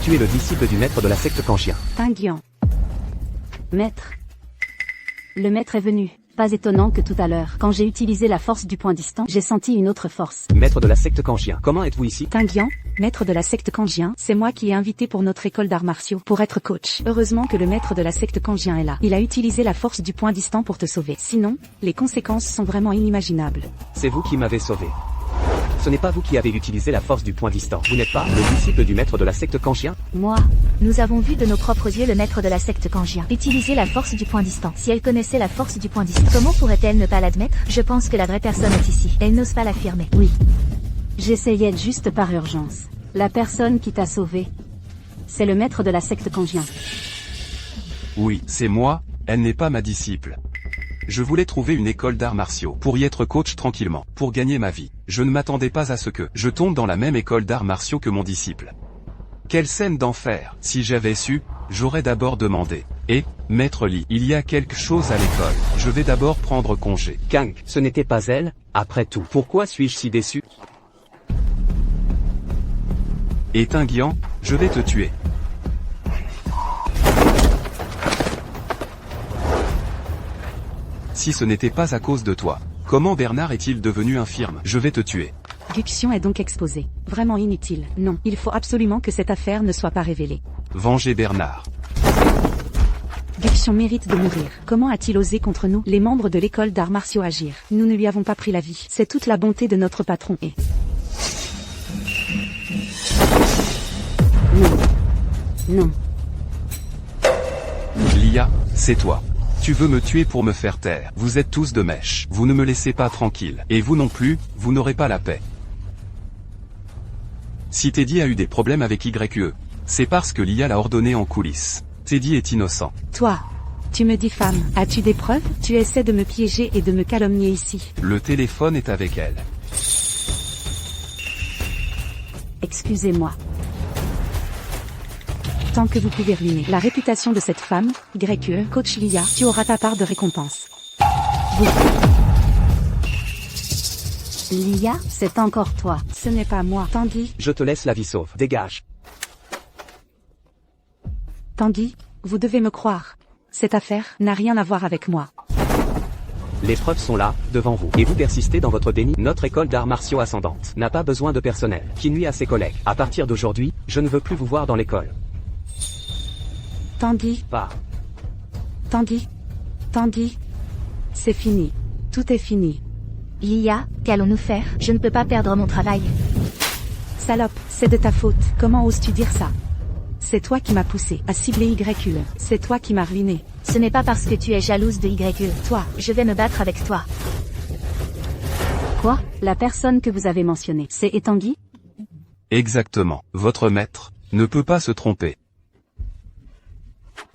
Tu es le disciple du maître de la secte Kangia. Tingyang. Maître. Le maître est venu. Pas étonnant que tout à l'heure, quand j'ai utilisé la force du point distant, j'ai senti une autre force. Maître de la secte Kangia. Comment êtes-vous ici? Tingyang, maître de la secte Kangien, c'est moi qui ai invité pour notre école d'arts martiaux, pour être coach. Heureusement que le maître de la secte Kangien est là. Il a utilisé la force du point distant pour te sauver. Sinon, les conséquences sont vraiment inimaginables. C'est vous qui m'avez sauvé. Ce n'est pas vous qui avez utilisé la force du point distant. Vous n'êtes pas le disciple du maître de la secte Kangia? Moi? Nous avons vu de nos propres yeux le maître de la secte Kangia utiliser la force du point distant. Si elle connaissait la force du point distant, comment pourrait-elle ne pas l'admettre? Je pense que la vraie personne est ici. Elle n'ose pas l'affirmer. Oui. J'essayais juste par urgence. La personne qui t'a sauvé, c'est le maître de la secte Kangien. Oui, c'est moi, elle n'est pas ma disciple. Je voulais trouver une école d'arts martiaux pour y être coach tranquillement, pour gagner ma vie. Je ne m'attendais pas à ce que je tombe dans la même école d'arts martiaux que mon disciple. Quelle scène d'enfer! Si j'avais su, j'aurais d'abord demandé. Et, Maître Li, il y a quelque chose à l'école. Je vais d'abord prendre congé. Kang, ce n'était pas elle, après tout. Pourquoi suis-je si déçu? Et Tingyang, je vais te tuer. Si ce n'était pas à cause de toi, comment Bernard est-il devenu infirme? Je vais te tuer. Guxion est donc exposé. Vraiment inutile. Non, il faut absolument que cette affaire ne soit pas révélée. Venger Bernard. Guxion mérite de mourir. Comment a-t-il osé contre nous, les membres de l'école d'arts martiaux agir? Nous ne lui avons pas pris la vie. C'est toute la bonté de notre patron et... Non. Non. Lia, c'est toi. Tu veux me tuer pour me faire taire. Vous êtes tous de mèche. Vous ne me laissez pas tranquille. Et vous non plus, vous n'aurez pas la paix. Si Teddy a eu des problèmes avec YE, c'est parce que Lia l'a ordonné en coulisses. Teddy est innocent. Toi, tu me dis femme, as-tu des preuves? Tu essaies de me piéger et de me calomnier ici. Le téléphone est avec elle. Excusez-moi. Tant que vous pouvez ruiner la réputation de cette femme, YE, coach Lia, tu auras ta part de récompense. Vous. Lia, c'est encore toi. Ce n'est pas moi. Tanguy, Je te laisse la vie sauve. Dégage. Tanguy, vous devez me croire. Cette affaire n'a rien à voir avec moi. Les preuves sont là, devant vous. Et vous persistez dans votre déni. Notre école d'arts martiaux ascendante n'a pas besoin de personnel qui nuit à ses collègues. À partir d'aujourd'hui, je ne veux plus vous voir dans l'école. Tanguy, Pas. Tanguy, Tanguy. C'est fini. Tout est fini. Lia, qu'allons-nous faire? Je ne peux pas perdre mon travail. Salope, c'est de ta faute. Comment oses-tu dire ça? C'est toi qui m'as poussé à cibler YE. C'est toi qui m'as ruiné. Ce n'est pas parce que tu es jalouse de YE. Toi, Je vais me battre avec toi. Quoi? La personne que vous avez mentionnée, c'est Tanguy? Exactement. Votre maître ne peut pas se tromper.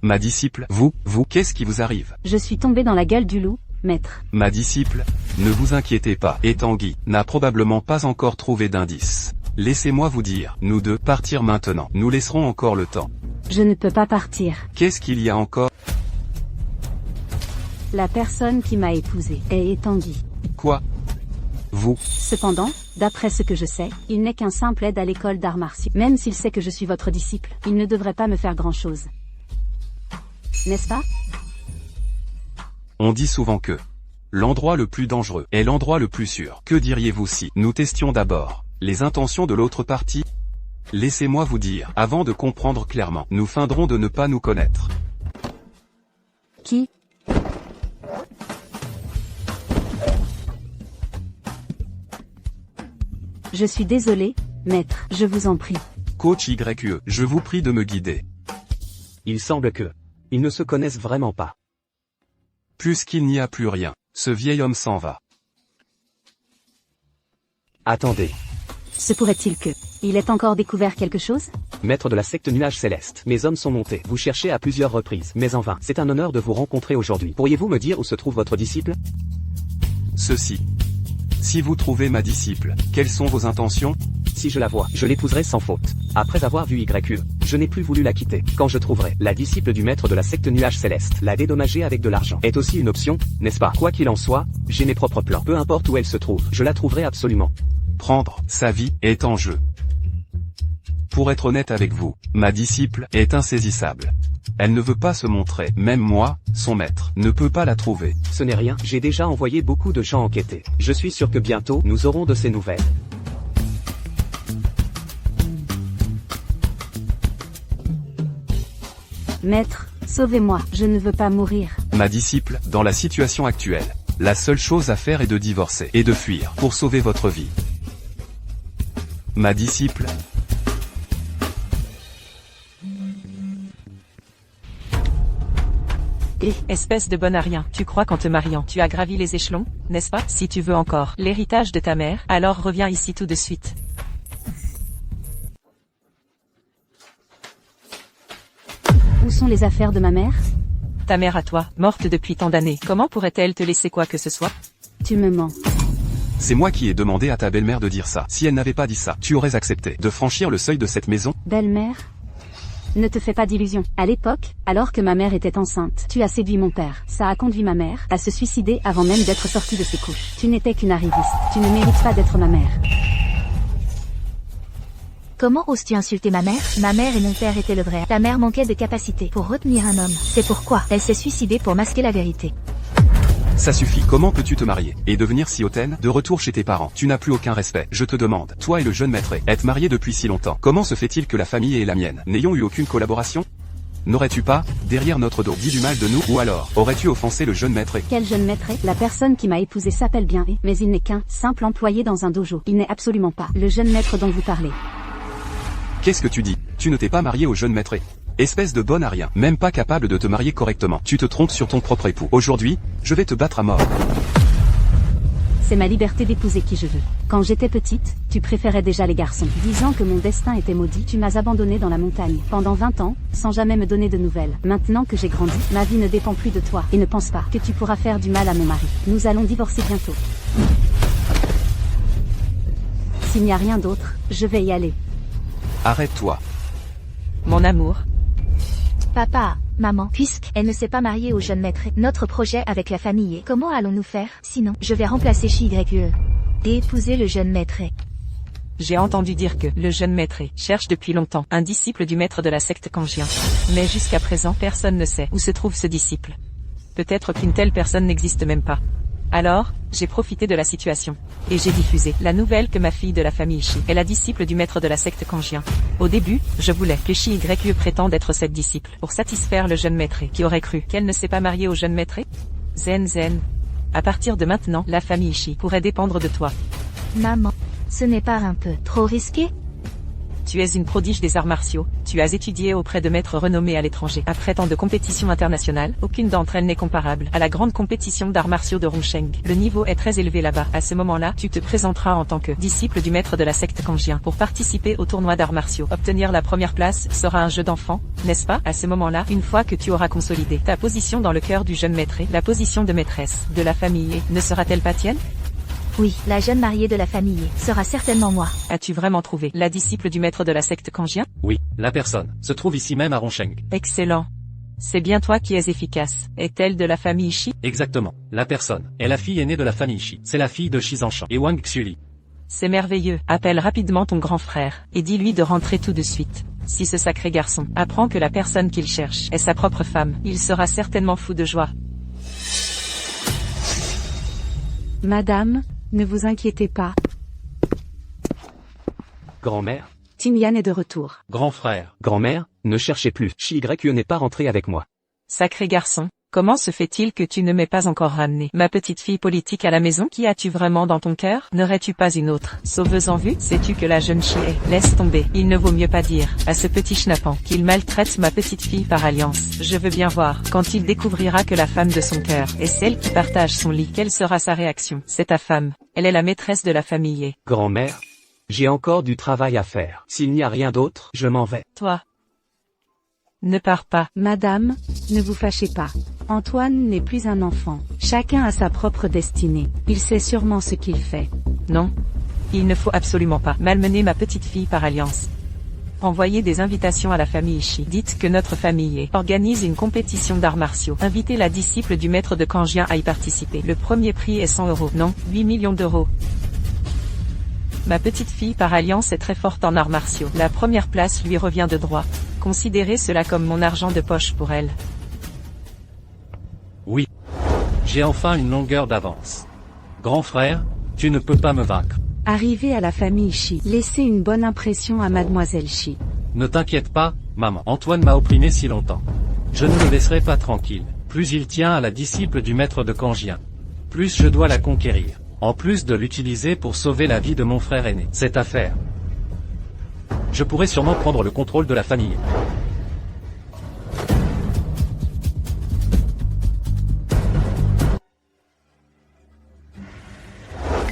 Ma disciple, vous, qu'est-ce qui vous arrive? Je suis tombée dans la gueule du loup, maître. Ma disciple, ne vous inquiétez pas. Et Tanguy n'a probablement pas encore trouvé d'indice. Laissez-moi vous dire, nous deux, partir maintenant. Nous laisserons encore le temps. Je ne peux pas partir. Qu'est-ce qu'il y a encore? La personne qui m'a épousée est Tanguy. Quoi? Vous? Cependant, d'après ce que je sais, il n'est qu'un simple aide à l'école d'arts martiaux. Même s'il sait que je suis votre disciple, il ne devrait pas me faire grand-chose. N'est-ce pas? On dit souvent que l'endroit le plus dangereux est l'endroit le plus sûr. Que diriez-vous si nous testions d'abord les intentions de l'autre partie? Laissez-moi vous dire, avant de comprendre clairement, nous feindrons de ne pas nous connaître. Qui? Je suis désolé, maître, je vous en prie. Coach YE, je vous prie de me guider. Il semble que ils ne se connaissent vraiment pas. Puisqu'il n'y a plus rien, ce vieil homme s'en va. Attendez. Se pourrait-il que il ait encore découvert quelque chose? Maître de la secte Nuage Céleste, mes hommes sont montés. Vous cherchez à plusieurs reprises, mais en vain. C'est un honneur de vous rencontrer aujourd'hui. Pourriez-vous me dire où se trouve votre disciple? Ceci. Si vous trouvez ma disciple, quelles sont vos intentions? Si je la vois, je l'épouserai sans faute. Après avoir vu YE, je n'ai plus voulu la quitter. Quand je trouverai la disciple du maître de la secte Nuage Céleste, la dédommager avec de l'argent est aussi une option, n'est-ce pas? Quoi qu'il en soit, j'ai mes propres plans. Peu importe où elle se trouve, je la trouverai absolument. Prendre sa vie est en jeu. Pour être honnête avec vous, ma disciple est insaisissable. Elle ne veut pas se montrer, même moi, son maître, ne peut pas la trouver. Ce n'est rien, j'ai déjà envoyé beaucoup de gens enquêter. Je suis sûr que bientôt, nous aurons de ces nouvelles. Maître, sauvez-moi, je ne veux pas mourir. Ma disciple, dans la situation actuelle, la seule chose à faire est de divorcer et de fuir pour sauver votre vie. Ma disciple. Espèce de bon à rien, tu crois qu'en te mariant, tu as gravi les échelons, n'est-ce pas? Si tu veux encore l'héritage de ta mère, alors reviens ici tout de suite. Où sont les affaires de ma mère? Ta mère à toi, morte depuis tant d'années, comment pourrait-elle te laisser quoi que ce soit? Tu me mens. C'est moi qui ai demandé à ta belle-mère de dire ça. Si elle n'avait pas dit ça, tu aurais accepté de franchir le seuil de cette maison? Belle-mère? Ne te fais pas d'illusions. À l'époque, alors que ma mère était enceinte, tu as séduit mon père. Ça a conduit ma mère à se suicider avant même d'être sortie de ses couches. Tu n'étais qu'une arriviste. Tu ne mérites pas d'être ma mère. Comment oses-tu insulter ma mère? Ma mère et mon père étaient le vrai. Ta mère manquait de capacité pour retenir un homme. C'est pourquoi elle s'est suicidée pour masquer la vérité. Ça suffit. Comment peux-tu te marier et devenir si hautaine? De retour chez tes parents, tu n'as plus aucun respect. Je te demande, toi et le jeune maître, êtes mariés depuis si longtemps. Comment se fait-il que la famille et la mienne n'ayons eu aucune collaboration? N'aurais-tu pas, derrière notre dos, dit du mal de nous? Ou alors, aurais-tu offensé le jeune maître? Quel jeune maître? La personne qui m'a épousé s'appelle bien mais il n'est qu'un simple employé dans un dojo. Il n'est absolument pas le jeune maître dont vous parlez. Qu'est-ce que tu dis? Tu ne t'es pas marié au jeune maître. Espèce de bonne à rien, même pas capable de te marier correctement. Tu te trompes sur ton propre époux. Aujourd'hui, je vais te battre à mort. C'est ma liberté d'épouser qui je veux. Quand j'étais petite, tu préférais déjà les garçons. Disant que mon destin était maudit, tu m'as abandonné dans la montagne, pendant 20 ans, sans jamais me donner de nouvelles. Maintenant que j'ai grandi, ma vie ne dépend plus de toi, et ne pense pas que tu pourras faire du mal à mon mari. Nous allons divorcer bientôt. S'il n'y a rien d'autre, je vais y aller. Arrête-toi. Mon amour. Papa, maman, puisqu'elle ne s'est pas mariée au jeune maître, notre projet avec la famille est comment allons-nous faire? Sinon, je vais remplacer YE. et épouser le jeune maître. J'ai entendu dire que le jeune maître cherche depuis longtemps un disciple du maître de la secte Kangien. Mais jusqu'à présent, personne ne sait où se trouve ce disciple. Peut-être qu'une telle personne n'existe même pas. Alors, j'ai profité de la situation. Et j'ai diffusé la nouvelle que ma fille de la famille Shi est la disciple du maître de la secte Kangien. Au début, je voulais que Shi YE prétende être cette disciple, pour satisfaire le jeune maître qui aurait cru qu'elle ne s'est pas mariée au jeune maître. Zen. À partir de maintenant, la famille Shi pourrait dépendre de toi. Maman, ce n'est pas un peu trop risqué? Tu es une prodige des arts martiaux, tu as étudié auprès de maîtres renommés à l'étranger. Après tant de compétitions internationales, aucune d'entre elles n'est comparable à la grande compétition d'arts martiaux de Rongsheng. Le niveau est très élevé là-bas. À ce moment-là, tu te présenteras en tant que disciple du maître de la secte Kangien pour participer au tournoi d'arts martiaux. Obtenir la première place sera un jeu d'enfant, n'est-ce pas? À ce moment-là, une fois que tu auras consolidé ta position dans le cœur du jeune maître, la position de maîtresse de la famille ne sera-t-elle pas tienne? Oui, la jeune mariée de la famille sera certainement moi. As-tu vraiment trouvé la disciple du maître de la secte Kangien? Oui, la personne se trouve ici même à Rongsheng. Excellent. C'est bien toi qui es efficace. Est-elle de la famille Shi? Exactement. La personne est la fille aînée de la famille Shi. C'est la fille de Shi Zanshan et Wang Xuli. C'est merveilleux. Appelle rapidement ton grand frère et dis-lui de rentrer tout de suite. Si ce sacré garçon apprend que la personne qu'il cherche est sa propre femme, il sera certainement fou de joie. Madame, ne vous inquiétez pas. Grand-mère, Tinyan est de retour. Grand frère. grand-mère, ne cherchez plus. Shi YE n'est pas rentré avec moi. Sacré garçon, comment se fait-il que tu ne m'aies pas encore ramené ma petite fille politique à la maison? Qui as-tu vraiment dans ton cœur? N'aurais-tu pas une autre sauveuse en vue? Sais-tu que la jeune Shi est? Laisse tomber, il ne vaut mieux pas dire à ce petit schnappant qu'il maltraite ma petite fille par alliance. Je veux bien voir, quand il découvrira que la femme de son cœur est celle qui partage son lit, quelle sera sa réaction? C'est ta femme, elle est la maîtresse de la famille. Grand-mère, j'ai encore du travail à faire. S'il n'y a rien d'autre, je m'en vais. Toi, ne pars pas. Madame, ne vous fâchez pas. Antoine n'est plus un enfant. Chacun a sa propre destinée. Il sait sûrement ce qu'il fait. Non, il ne faut absolument pas malmener ma petite fille par alliance. Envoyez des invitations à la famille Shi. Dites que notre famille organise une compétition d'arts martiaux. Invitez la disciple du maître de Kangien à y participer. Le premier prix est 100 €. Non, 8 millions d'euros. Ma petite fille par alliance est très forte en arts martiaux. La première place lui revient de droit. Considérez cela comme mon argent de poche pour elle. Oui. J'ai enfin une longueur d'avance. Grand frère, tu ne peux pas me vaincre. Arrivé à la famille Shi, laissez une bonne impression à Mademoiselle Shi. Ne t'inquiète pas, maman. Antoine m'a opprimé si longtemps. Je ne le laisserai pas tranquille. Plus il tient à la disciple du maître de Kangien, plus je dois la conquérir. En plus de l'utiliser pour sauver la vie de mon frère aîné. Cette affaire. Je pourrais sûrement prendre le contrôle de la famille.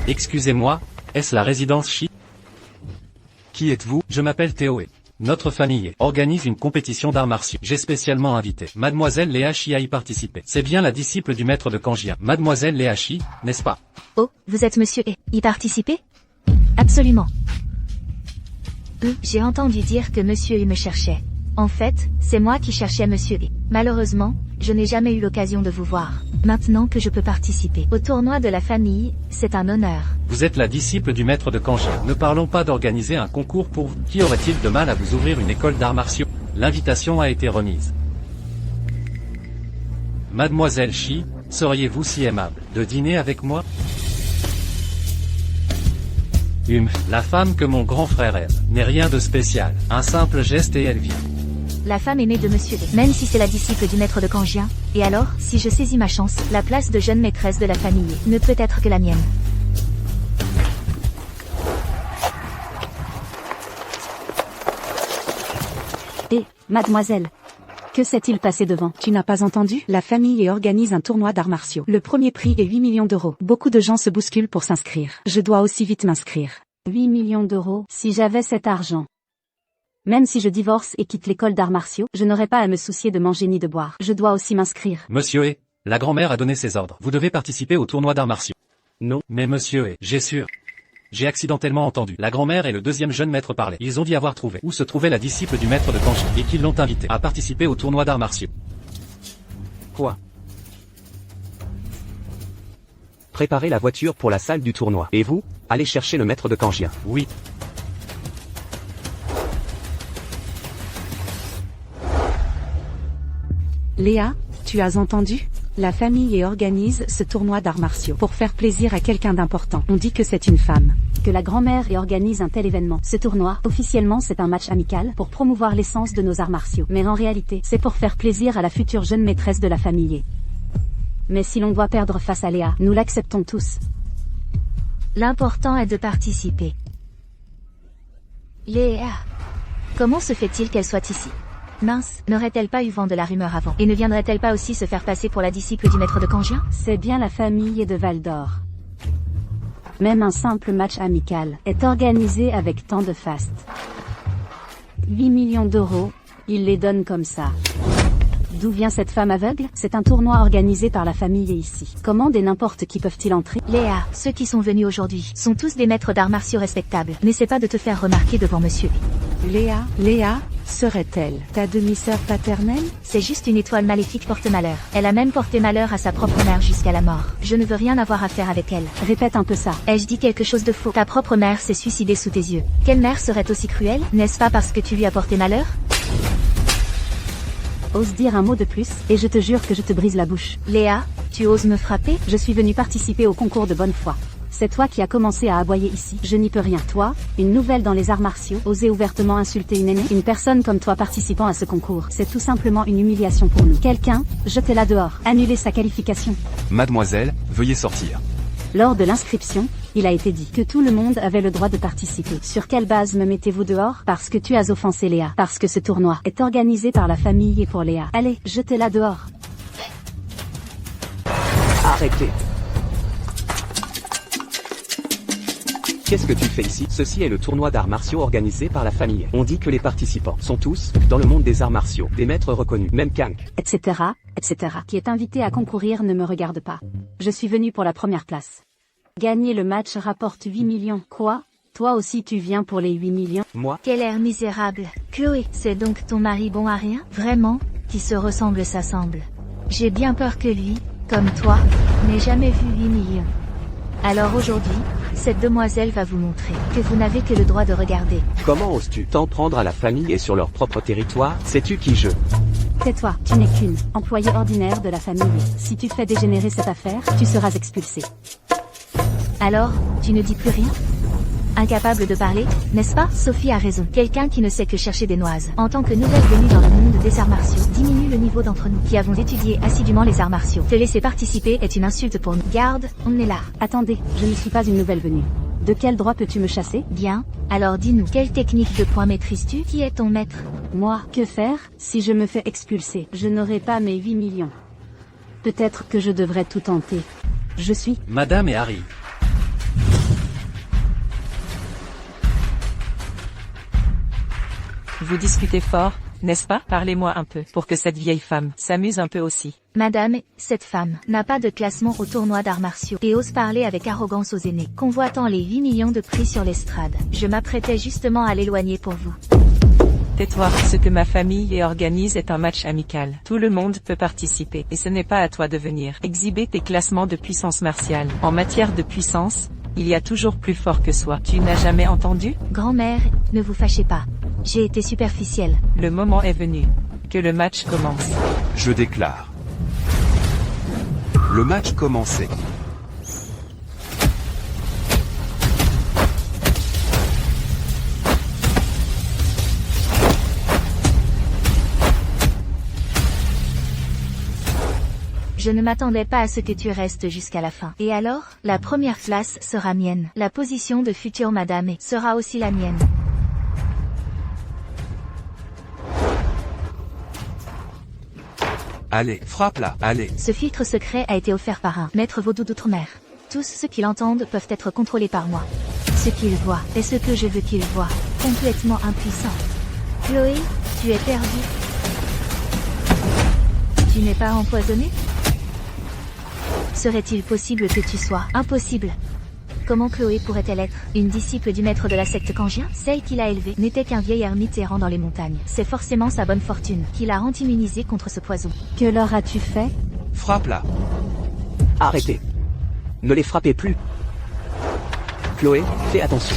Excusez-moi, est-ce la résidence Shi? Qui êtes-vous? Je m'appelle Théoé. Notre famille organise une compétition d'arts martiaux. J'ai spécialement invité Mademoiselle Léa Shi à y participer. C'est bien la disciple du maître de Kangien. Mademoiselle Léa Shi, n'est-ce pas? Oh, vous êtes monsieur E. Y participer? Absolument. J'ai entendu dire que monsieur E me cherchait. En fait, c'est moi qui cherchais monsieur E. Malheureusement, je n'ai jamais eu l'occasion de vous voir. Maintenant que je peux participer au tournoi de la famille, c'est un honneur. Vous êtes la disciple du maître de Kangien. Ne parlons pas d'organiser un concours pour vous. Qui aurait-il de mal à vous ouvrir une école d'arts martiaux? L'invitation a été remise. Mademoiselle Shi, seriez-vous si aimable de dîner avec moi? La femme que mon grand frère aime n'est rien de spécial. Un simple geste et elle vient. La femme aimée de monsieur E. Même si c'est la disciple du maître de Kangien, et alors, si je saisis ma chance, la place de jeune maîtresse de la famille ne peut être que la mienne. Et, mademoiselle, que s'est-il passé devant? Tu n'as pas entendu? La famille organise un tournoi d'arts martiaux. Le premier prix est 8 millions d'euros. Beaucoup de gens se bousculent pour s'inscrire. Je dois aussi vite m'inscrire. 8 millions d'euros, si j'avais cet argent. Même si je divorce et quitte l'école d'arts martiaux, je n'aurais pas à me soucier de manger ni de boire. Je dois aussi m'inscrire. Monsieur E, la grand-mère a donné ses ordres. Vous devez participer au tournoi d'arts martiaux. Non. Mais monsieur E, j'ai accidentellement entendu la grand-mère et le deuxième jeune maître parler. Ils ont dit avoir trouvé où se trouvait la disciple du maître de Kangien et qu'ils l'ont invité à participer au tournoi d'arts martiaux. Quoi? préparez la voiture pour la salle du tournoi. Et vous, allez chercher le maître de Kangien. Oui. Léa, tu as entendu? La famille organise ce tournoi d'arts martiaux pour faire plaisir à quelqu'un d'important. On dit que c'est une femme. Que la grand-mère organise un tel événement. Ce tournoi, officiellement c'est un match amical pour promouvoir l'essence de nos arts martiaux. Mais en réalité, c'est pour faire plaisir à la future jeune maîtresse de la famille. Mais si l'on doit perdre face à Léa, nous l'acceptons tous. L'important est de participer. Léa. Comment se fait-il qu'elle soit ici? Mince, n'aurait-elle pas eu vent de la rumeur avant? Et ne viendrait-elle pas aussi se faire passer pour la disciple du maître de Kangien? C'est bien la famille de Valdor. Même un simple match amical est organisé avec tant de faste. 8 millions d'euros, il les donne comme ça. D'où vient cette femme aveugle? C'est un tournoi organisé par la famille ici. Comment des n'importe qui peuvent-ils entrer? Léa, ceux qui sont venus aujourd'hui sont tous des maîtres d'arts martiaux respectables. N'essaie pas de te faire remarquer devant monsieur. Léa, serait-elle ta demi-sœur paternelle? C'est juste une étoile maléfique porte-malheur. Elle a même porté malheur à sa propre mère jusqu'à la mort. Je ne veux rien avoir à faire avec elle. Répète un peu ça. Ai-je dit quelque chose de faux? Ta propre mère s'est suicidée sous tes yeux. Quelle mère serait aussi cruelle? N'est-ce pas parce que tu lui as porté malheur? Ose dire un mot de plus, et je te jure que je te brise la bouche. Léa, tu oses me frapper? Je suis venue participer au concours de bonne foi. C'est toi qui as commencé à aboyer ici. Je n'y peux rien. Toi, une nouvelle dans les arts martiaux, oser ouvertement insulter une aînée, une personne comme toi participant à ce concours. C'est tout simplement une humiliation pour nous. Quelqu'un, jetez-la dehors. Annulez sa qualification. Mademoiselle, veuillez sortir. Lors de l'inscription, il a été dit que tout le monde avait le droit de participer. Sur quelle base me mettez-vous dehors? Parce que tu as offensé Léa. Parce que ce tournoi est organisé par la famille et pour Léa. Allez, jetez-la dehors. Arrêtez. Qu'est-ce que tu fais ici? Ceci est le tournoi d'arts martiaux organisé par la famille. On dit que les participants sont tous, dans le monde des arts martiaux, des maîtres reconnus, même Kang, etc., etc. Qui est invité à concourir ne me regarde pas. Je suis venu pour la première place. Gagner le match rapporte 8 millions. Quoi? Toi aussi tu viens pour les 8 millions? Moi? Quel air misérable. Chloé, c'est donc ton mari bon à rien? Vraiment? Qui se ressemble s'assemble. J'ai bien peur que lui, comme toi, n'ait jamais vu 8 millions. Alors aujourd'hui, cette demoiselle va vous montrer que vous n'avez que le droit de regarder. Comment oses-tu t'en prendre à la famille et sur leur propre territoire? Sais-tu qui je? Tais-toi, tu n'es qu'une employée ordinaire de la famille. Si tu fais dégénérer cette affaire, tu seras expulsé. Alors, tu ne dis plus rien? Incapable de parler, n'est-ce pas? Sophie a raison. Quelqu'un qui ne sait que chercher des noises. En tant que nouvelle venue dans le monde des arts martiaux, diminue le niveau d'entre nous, qui avons étudié assidûment les arts martiaux. Te laisser participer est une insulte pour nous. Garde, on est là. Attendez, je ne suis pas une nouvelle venue. De quel droit peux-tu me chasser? Bien, alors dis-nous, quelle technique de poing maîtrises-tu? Qui est ton maître? Moi, que faire? Si je me fais expulser, je n'aurai pas mes 8 millions. Peut-être que je devrais tout tenter. Je suis... Madame et Harry. Vous discutez fort, n'est-ce pas? Parlez-moi un peu, pour que cette vieille femme s'amuse un peu aussi. Madame, cette femme n'a pas de classement au tournoi d'arts martiaux et ose parler avec arrogance aux aînés, convoitant les 8 millions de prix sur l'estrade. Je m'apprêtais justement à l'éloigner pour vous. Tais-toi, ce que ma famille organise est un match amical. Tout le monde peut participer, et ce n'est pas à toi de venir exhiber tes classements de puissance martiale. En matière de puissance, il y a toujours plus fort que soi. Tu n'as jamais entendu? Grand-mère, ne vous fâchez pas. J'ai été superficielle. Le moment est venu. Que le match commence. Je déclare. Le match commençait. Je ne m'attendais pas à ce que tu restes jusqu'à la fin. Et alors, la première place sera mienne. La position de future madame sera aussi la mienne. Allez, frappe-la, allez. Ce filtre secret a été offert par un maître vaudou d'outre-mer. Tous ceux qui l'entendent peuvent être contrôlés par moi. Ce qu'ils voient est ce que je veux qu'ils voient. Complètement impuissant. Chloé, tu es perdue. Tu n'es pas empoisonnée? Serait-il possible que tu sois impossible? Comment Chloé pourrait-elle être une disciple du maître de la secte Kangien? Celle qui l'a élevée n'était qu'un vieil ermite errant dans les montagnes. C'est forcément sa bonne fortune qui la rend immunisée contre ce poison. Que leur as-tu fait? Frappe-la. Arrêtez. Ne les frappez plus. Chloé, fais attention.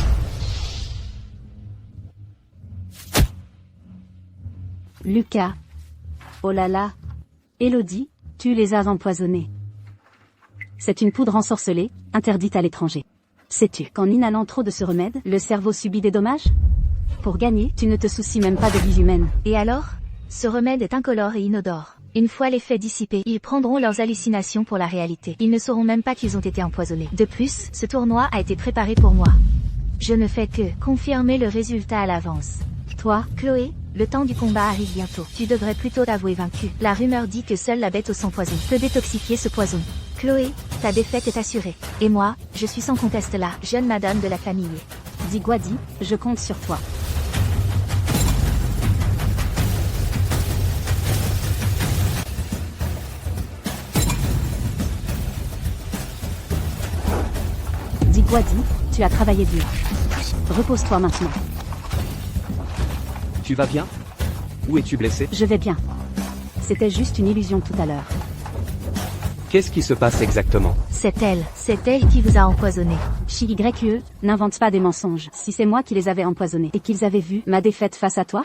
Lucas. Oh là là. Elodie, tu les as empoisonnés. C'est une poudre ensorcelée, interdite à l'étranger. Sais-tu qu'en inhalant trop de ce remède, le cerveau subit des dommages? Pour gagner, tu ne te soucies même pas de vie humaine. Et alors? Ce remède est incolore et inodore. Une fois l'effet dissipé, ils prendront leurs hallucinations pour la réalité. Ils ne sauront même pas qu'ils ont été empoisonnés. De plus, ce tournoi a été préparé pour moi. Je ne fais que confirmer le résultat à l'avance. Toi, Chloé, le temps du combat arrive bientôt. Tu devrais plutôt t'avouer vaincu. La rumeur dit que seule la bête au sang poison peut détoxifier ce poison. Chloé, ta défaite est assurée. Et moi, je suis sans conteste la jeune madame de la famille. Dis Guadi, je compte sur toi. Dis Guadi, tu as travaillé dur. Repose-toi maintenant. Tu vas bien? Où es-tu blessé? Je vais bien. C'était juste une illusion tout à l'heure. Qu'est-ce qui se passe exactement? C'est elle qui vous a empoisonné. Chi-YE, n'invente pas des mensonges. Si c'est moi qui les avais empoisonnés et qu'ils avaient vu ma défaite face à toi?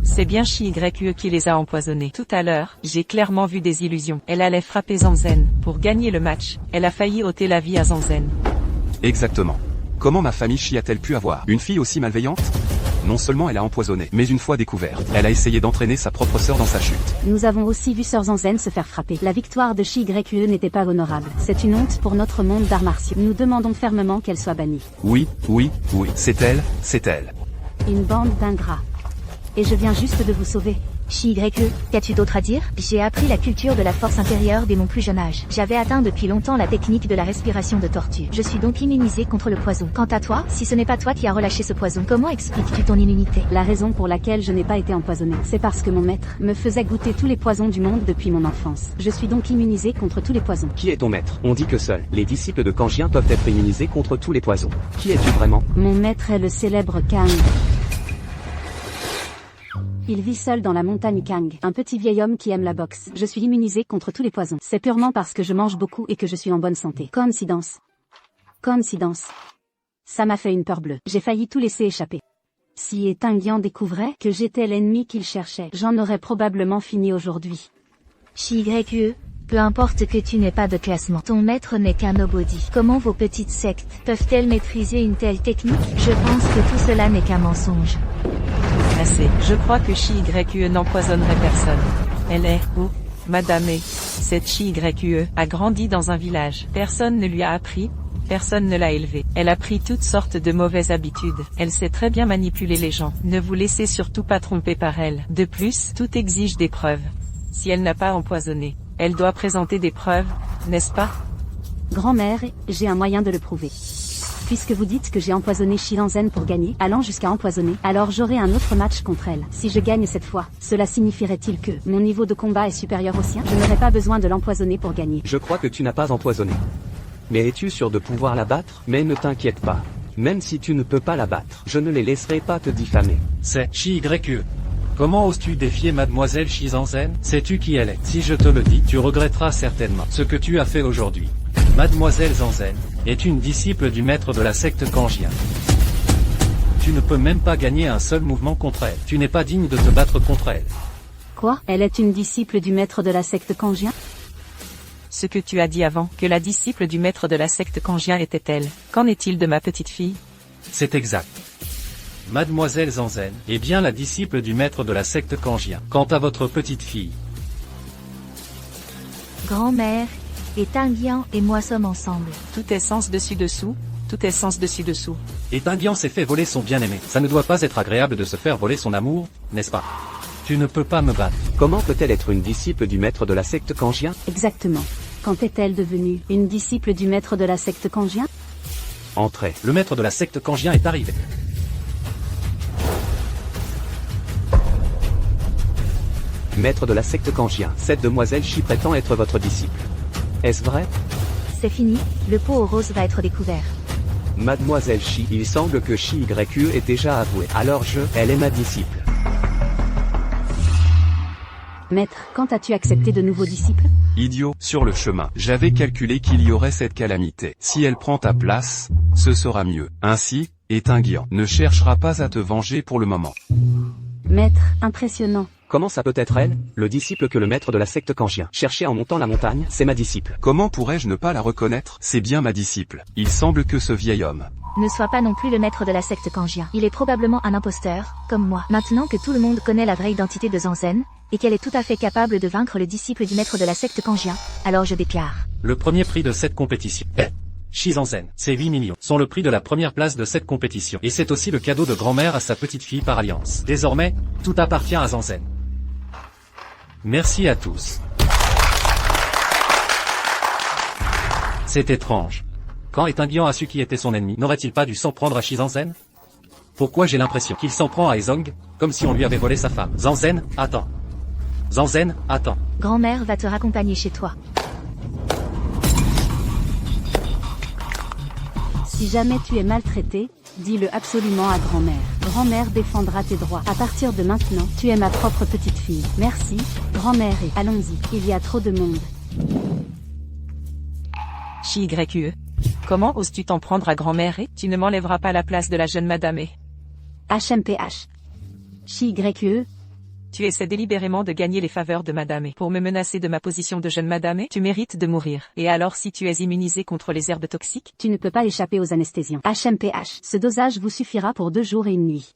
C'est bien Chi-YE qui les a empoisonnés. Tout à l'heure, j'ai clairement vu des illusions. Elle allait frapper Zanzen. Pour gagner le match, elle a failli ôter la vie à Zanzen. Exactement. Comment ma famille Chi a-t-elle pu avoir une fille aussi malveillante? Non seulement elle a empoisonné, mais une fois découverte, elle a essayé d'entraîner sa propre sœur dans sa chute. Nous avons aussi vu Sœur Zanzen se faire frapper. La victoire de Chi-YE n'était pas honorable. C'est une honte pour notre monde d'arts martiaux. Nous demandons fermement qu'elle soit bannie. Oui, c'est elle, c'est elle. Une bande d'ingrats. Et je viens juste de vous sauver. Chi-YE, qu'as-tu d'autre à dire? J'ai appris la culture de la force intérieure dès mon plus jeune âge. J'avais atteint depuis longtemps la technique de la respiration de tortue. Je suis donc immunisé contre le poison. Quant à toi, si ce n'est pas toi qui as relâché ce poison, comment expliques-tu ton immunité? La raison pour laquelle je n'ai pas été empoisonné, c'est parce que mon maître me faisait goûter tous les poisons du monde depuis mon enfance. Je suis donc immunisé contre tous les poisons. Qui est ton maître? On dit que seuls les disciples de Kangien peuvent être immunisés contre tous les poisons. Qui es-tu vraiment? Mon maître est le célèbre Kang. Il vit seul dans la montagne Kang, un petit vieil homme qui aime la boxe. Je suis immunisé contre tous les poisons. C'est purement parce que je mange beaucoup et que je suis en bonne santé. Coïncidence. Coïncidence. Ça m'a fait une peur bleue. J'ai failli tout laisser échapper. Si Etinguian découvrait que j'étais l'ennemi qu'il cherchait, j'en aurais probablement fini aujourd'hui. Chi-YE, peu importe que tu n'aies pas de classement, ton maître n'est qu'un nobody. Comment vos petites sectes peuvent-elles maîtriser une telle technique? Je pense que tout cela n'est qu'un mensonge. Assez. Je crois que Chi-YE n'empoisonnerait personne. Elle est, Madame E. Cette Chi-YE a grandi dans un village. Personne ne lui a appris, personne ne l'a élevée. Elle a pris toutes sortes de mauvaises habitudes. Elle sait très bien manipuler les gens. Ne vous laissez surtout pas tromper par elle. De plus, tout exige des preuves. Si elle n'a pas empoisonné, elle doit présenter des preuves, n'est-ce pas? Grand-mère, j'ai un moyen de le prouver. Puisque vous dites que j'ai empoisonné Shi-Lanzen pour gagner, allant jusqu'à empoisonner, alors j'aurai un autre match contre elle. Si je gagne cette fois, cela signifierait-il que mon niveau de combat est supérieur au sien? Je n'aurais pas besoin de l'empoisonner pour gagner. Je crois que tu n'as pas empoisonné. Mais es-tu sûr de pouvoir la battre? Mais ne t'inquiète pas. Même si tu ne peux pas la battre, je ne les laisserai pas te diffamer. C'est Chi-YE. Comment oses-tu défier mademoiselle Shi-Zanzen? Sais-tu qui elle est? Si je te le dis, tu regretteras certainement ce que tu as fait aujourd'hui. Mademoiselle Zanzen est une disciple du maître de la secte Kangien. Tu ne peux même pas gagner un seul mouvement contre elle. Tu n'es pas digne de te battre contre elle. Quoi? Elle est une disciple du maître de la secte Kangien? Ce que tu as dit avant, que la disciple du maître de la secte Kangien était elle. Qu'en est-il de ma petite fille? C'est exact. Mademoiselle Zanzen est bien la disciple du maître de la secte Kangien. Quant à votre petite fille, Grand-mère, Etinguian et moi sommes ensemble. Tout est sens dessus-dessous, tout est sens dessus-dessous. Etinguian s'est fait voler son bien-aimé. Ça ne doit pas être agréable de se faire voler son amour, n'est-ce pas? Tu ne peux pas me battre. Comment peut-elle être une disciple du maître de la secte Kangien? Exactement. Quand est-elle devenue une disciple du maître de la secte Kangien? Entrez. Le maître de la secte Kangien est arrivé. Maître de la secte Kangien, cette demoiselle Chi prétend être votre disciple. Est-ce vrai? C'est fini, le pot aux roses va être découvert. Mademoiselle Chi, il semble que Chi-YE est déjà avoué. Alors elle est ma disciple. Maître, quand as-tu accepté de nouveaux disciples? Idiot, sur le chemin. J'avais calculé qu'il y aurait cette calamité. Si elle prend ta place, ce sera mieux. Ainsi, Étinguian ne cherchera pas à te venger pour le moment. Maître, impressionnant. Comment ça peut être elle, le disciple que le maître de la secte Kangien cherchait en montant la montagne? C'est ma disciple. Comment pourrais-je ne pas la reconnaître? C'est bien ma disciple. Il semble que ce vieil homme Ne sois pas non plus le maître de la secte Kangien. Il est probablement un imposteur, comme moi. Maintenant que tout le monde connaît la vraie identité de Zanzen, et qu'elle est tout à fait capable de vaincre le disciple du maître de la secte Kangien, alors je déclare. Le premier prix de cette compétition. Shizanzen, ces 8 millions, sont le prix de la première place de cette compétition. Et c'est aussi le cadeau de grand-mère à sa petite-fille par alliance. Désormais, tout appartient à Zanzen. Merci à tous. C'est étrange. Quand Étinguian a su qui était son ennemi, n'aurait-il pas dû s'en prendre à Shizanzen? Pourquoi j'ai l'impression qu'il s'en prend à Ezong, comme si on lui avait volé sa femme? Zanzen, attends. Zanzen, attends. Grand-mère va te raccompagner chez toi. Si jamais tu es maltraité, dis-le absolument à grand-mère. Grand-mère défendra tes droits. À partir de maintenant, tu es ma propre petite fille. Merci, grand-mère et allons-y. Il y a trop de monde. Chi-YE. Comment oses-tu t'en prendre à grand-mère et tu ne m'enlèveras pas la place de la jeune madame et... HMPH. Chi-YE. Tu essaies délibérément de gagner les faveurs de madame et pour me menacer de ma position de jeune madame et tu mérites de mourir. Et alors si tu es immunisé contre les herbes toxiques? Tu ne peux pas échapper aux anesthésiants. HMPH. Ce dosage vous suffira pour 2 jours et 1 nuit.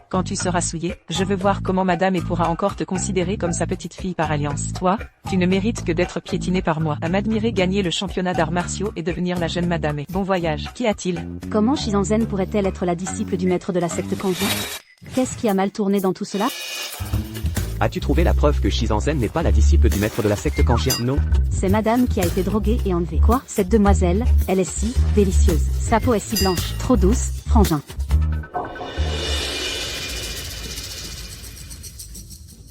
Quand tu seras souillé, je veux voir comment madame et pourra encore te considérer comme sa petite fille par alliance. Toi, tu ne mérites que d'être piétiné par moi. À m'admirer gagner le championnat d'arts martiaux et devenir la jeune madame et... Bon voyage. Qu'y a-t-il? Comment Shizanzen pourrait-elle être la disciple du maître de la secte Kangien? Qu'est-ce qui a mal tourné dans tout cela? As-tu trouvé la preuve que Shizanzen n'est pas la disciple du maître de la secte Kangien? Non. C'est madame qui a été droguée et enlevée. Quoi? Cette demoiselle, elle est si délicieuse. Sa peau est si blanche, trop douce, frangin.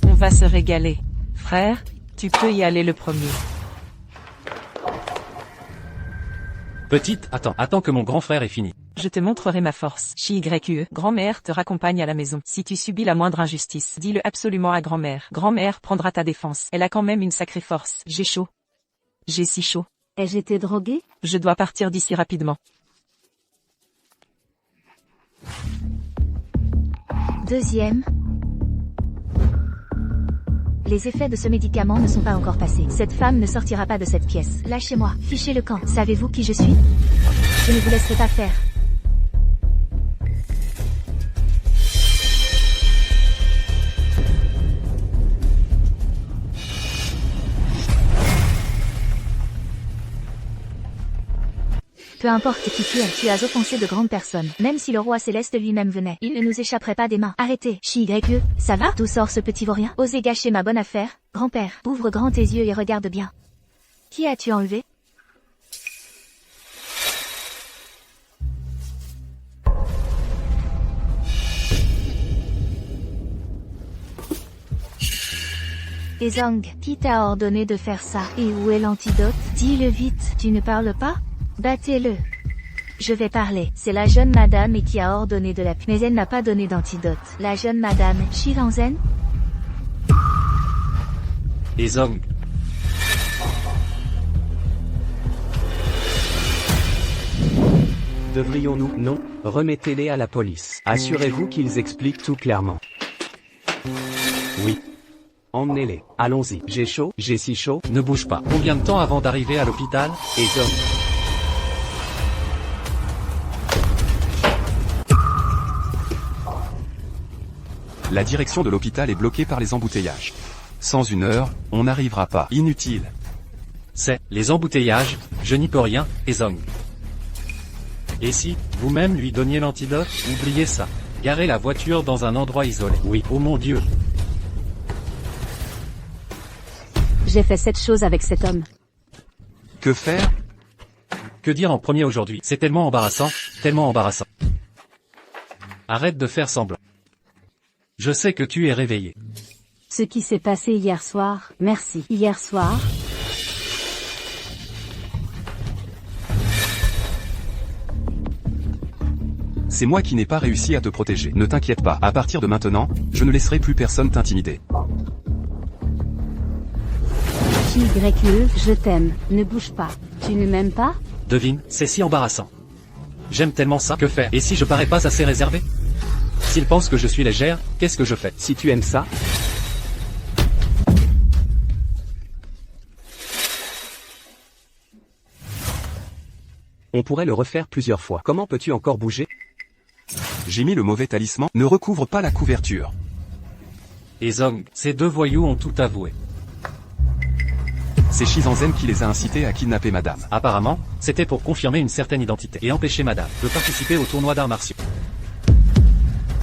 On va se régaler. Frère, tu peux y aller le premier. Petite, attends que mon grand frère ait fini. Je te montrerai ma force. Chi-YE. Grand-mère te raccompagne à la maison. Si tu subis la moindre injustice, dis-le absolument à grand-mère. Grand-mère prendra ta défense. Elle a quand même une sacrée force. J'ai chaud. J'ai si chaud. Ai-je été droguée? Je dois partir d'ici rapidement. Deuxième. Les effets de ce médicament ne sont pas encore passés. Cette femme ne sortira pas de cette pièce. Lâchez-moi, fichez le camp. Savez-vous qui je suis? Je ne vous laisserai pas faire. Peu importe qui tu as offensé de grandes personnes. Même si le roi céleste lui-même venait, il ne nous échapperait pas des mains. Arrêtez. Chi-YE, ça va? D'où sort ce petit vaurien? Osez gâcher ma bonne affaire? Grand-père, ouvre grand tes yeux et regarde bien. Qui as-tu enlevé? Ezong, qui t'a ordonné de faire ça? Et où est l'antidote? Dis-le vite. Tu ne parles pas? Battez-le. Je vais parler. C'est la jeune madame et qui a ordonné de la... Mais elle n'a pas donné d'antidote. La jeune madame, Shizanzen? Ezong. Devrions-nous? Non. Remettez-les à la police. Assurez-vous qu'ils expliquent tout clairement. Oui. Emmenez-les. Allons-y. J'ai chaud, j'ai si chaud. Ne bouge pas. Combien de temps avant d'arriver à l'hôpital? Ezong. La direction de l'hôpital est bloquée par les embouteillages. Sans 1 heure, on n'arrivera pas. Inutile. C'est les embouteillages, je n'y peux rien, Ezong. Et si, vous-même lui donniez l'antidote? Oubliez ça. Garez la voiture dans un endroit isolé. Oui, oh mon Dieu. J'ai fait cette chose avec cet homme. Que faire? Que dire en premier aujourd'hui? C'est tellement embarrassant, tellement embarrassant. Arrête de faire semblant. Je sais que tu es réveillé. Ce qui s'est passé hier soir, merci. Hier soir, C'est moi qui n'ai pas réussi à te protéger. Ne t'inquiète pas, à partir de maintenant, je ne laisserai plus personne t'intimider. YE, je t'aime, ne bouge pas. Tu ne m'aimes pas? Devine, c'est si embarrassant. J'aime tellement ça, que faire? Et si je parais pas assez réservé? S'il pense que je suis légère, qu'est-ce que je fais? Si tu aimes ça, on pourrait le refaire plusieurs fois. Comment peux-tu encore bouger? J'ai mis le mauvais talisman, ne recouvre pas la couverture. Et Zong, ces deux voyous ont tout avoué. C'est Shizanzen qui les a incités à kidnapper madame. Apparemment, c'était pour confirmer une certaine identité et empêcher madame de participer au tournoi d'arts martiaux.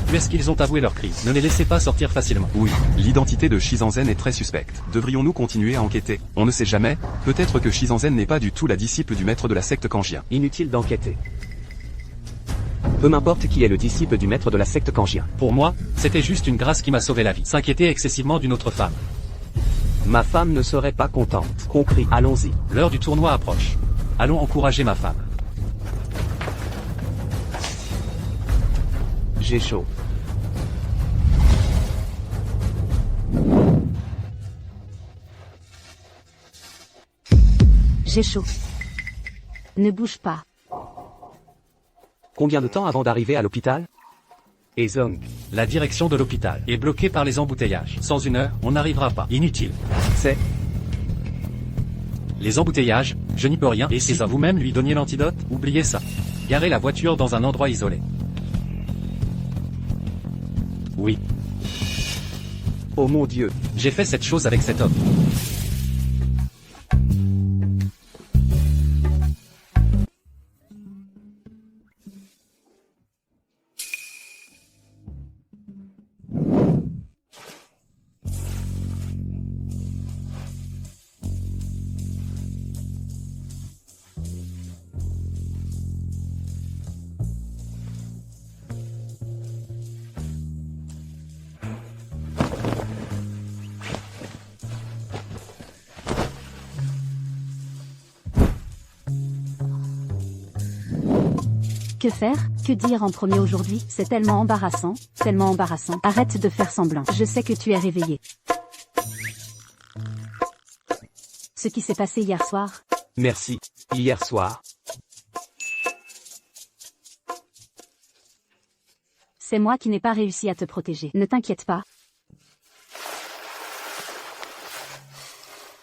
Puisqu'ils ont avoué leur crime, ne les laissez pas sortir facilement. Oui, l'identité de Shizanzen est très suspecte. Devrions-nous continuer à enquêter? On ne sait jamais, peut-être que Shizanzen n'est pas du tout la disciple du maître de la secte Kangien. Inutile d'enquêter. Peu m'importe qui est le disciple du maître de la secte Kangien. Pour moi, c'était juste une grâce qui m'a sauvé la vie. S'inquiéter excessivement d'une autre femme. Ma femme ne serait pas contente. Compris, allons-y. L'heure du tournoi approche. Allons encourager ma femme. J'ai chaud. J'ai chaud. Ne bouge pas. Combien de temps avant d'arriver à l'hôpital? Et Zong, La direction de l'hôpital est bloquée par les embouteillages. Sans une heure, on n'arrivera pas. Inutile. c'est... Les embouteillages, je n'y peux rien. Et si vous-même lui donniez l'antidote, oubliez ça. Garez la voiture dans un endroit isolé. Oui, Oh mon Dieu. j'ai fait cette chose avec cet homme. Que faire? Que dire en premier aujourd'hui? C'est tellement embarrassant, tellement embarrassant. Arrête de faire semblant. Je sais que tu es réveillé. Ce qui s'est passé hier soir, Merci. Hier soir, c'est moi qui n'ai pas réussi à te protéger. Ne t'inquiète pas.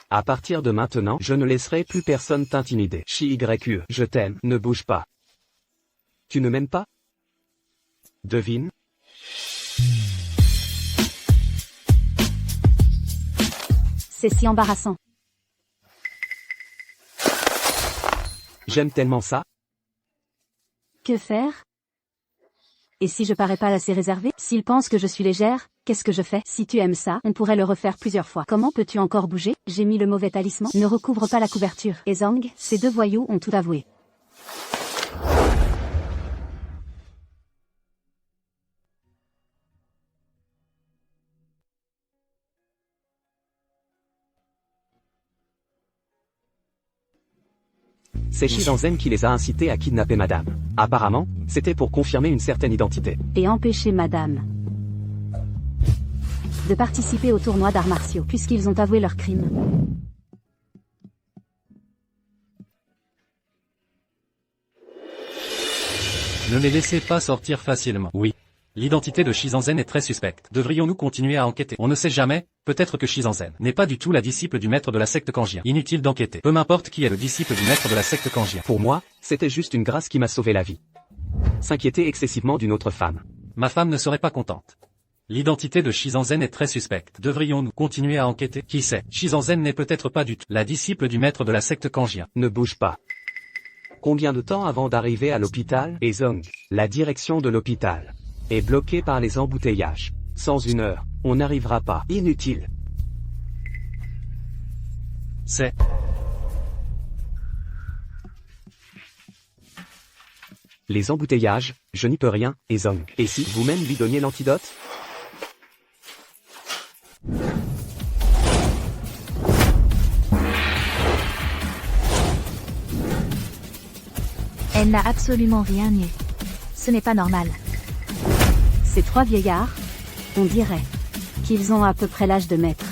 à partir de maintenant, je ne laisserai plus personne t'intimider. YE, je t'aime, ne bouge pas. Tu ne m'aimes pas? Devine. C'est si embarrassant. J'aime tellement ça. Que faire? Et si je parais pas assez réservée? S'il pense que je suis légère, qu'est-ce que je fais? Si tu aimes ça, on pourrait le refaire plusieurs fois. Comment peux-tu encore bouger? J'ai mis le mauvais talisman. Ne recouvre pas la couverture. Et Zong, ces deux voyous ont tout avoué. C'est Shizanzen qui les a incités à kidnapper madame. Apparemment, c'était pour confirmer une certaine identité. Et empêcher madame de participer au tournoi d'arts martiaux, puisqu'ils ont avoué leur crime. Ne les laissez pas sortir facilement. Oui. L'identité de Shizanzen est très suspecte. Devrions-nous continuer à enquêter? On ne sait jamais, peut-être que Shizanzen n'est pas du tout la disciple du maître de la secte Kangien. Inutile d'enquêter. Peu m'importe qui est le disciple du maître de la secte Kangien. Pour moi, c'était juste une grâce qui m'a sauvé la vie. S'inquiéter excessivement d'une autre femme. Ma femme ne serait pas contente. L'identité de Shizanzen est très suspecte. Devrions-nous continuer à enquêter? Qui sait? Shizanzen n'est peut-être pas du tout la disciple du maître de la secte Kangien. Ne bouge pas. Combien de temps avant d'arriver à l'hôpital? Et Zong, la direction de l'hôpital est bloquée par les embouteillages. Sans une heure, on n'arrivera pas. Inutile. C'est... Les embouteillages, je n'y peux rien, et Zong. Et si vous-même lui donniez l'antidote? Elle n'a absolument rien nié. Ce n'est pas normal. Ces trois vieillards, on dirait qu'ils ont à peu près l'âge de maître.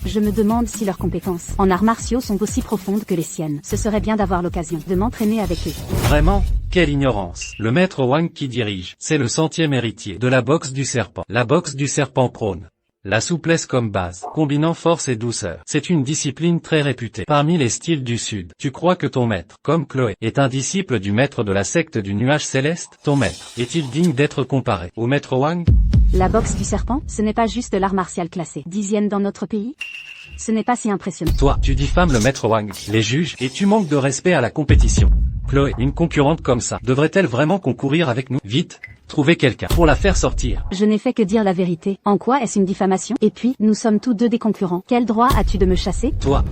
Je me demande si leurs compétences en arts martiaux sont aussi profondes que les siennes. Ce serait bien d'avoir l'occasion de m'entraîner avec eux. Vraiment? Quelle ignorance. Le maître Wang qui dirige, c'est le 100e héritier de la boxe du serpent. La boxe du serpent prône la souplesse comme base, combinant force et douceur. C'est une discipline très réputée parmi les styles du Sud. Tu crois que ton maître, comme Chloé, est un disciple du maître de la secte du nuage céleste? Ton maître est-il digne d'être comparé au maître Wang? La boxe du serpent, ce n'est pas juste l'art martial classé 10e dans notre pays? Ce n'est pas si impressionnant. Toi, tu diffames le maître Wang, les juges, et tu manques de respect à la compétition. Chloé, une concurrente comme ça, devrait-elle vraiment concourir avec nous? Vite, trouvez quelqu'un pour la faire sortir. Je n'ai fait que dire la vérité. En quoi est-ce une diffamation? Et puis, nous sommes tous deux des concurrents. Quel droit as-tu de me chasser? Toi.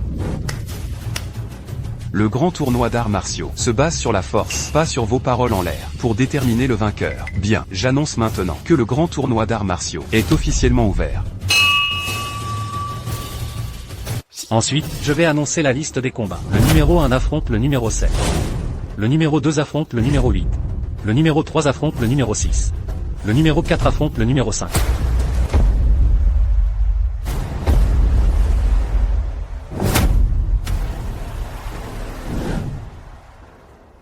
Le grand tournoi d'arts martiaux se base sur la force, pas sur vos paroles en l'air, pour déterminer le vainqueur. Bien, j'annonce maintenant que le grand tournoi d'arts martiaux est officiellement ouvert. Ensuite, je vais annoncer la liste des combats. Le numéro 1 affronte le numéro 7. Le numéro 2 affronte le numéro 8. Le numéro 3 affronte le numéro 6. Le numéro 4 affronte le numéro 5.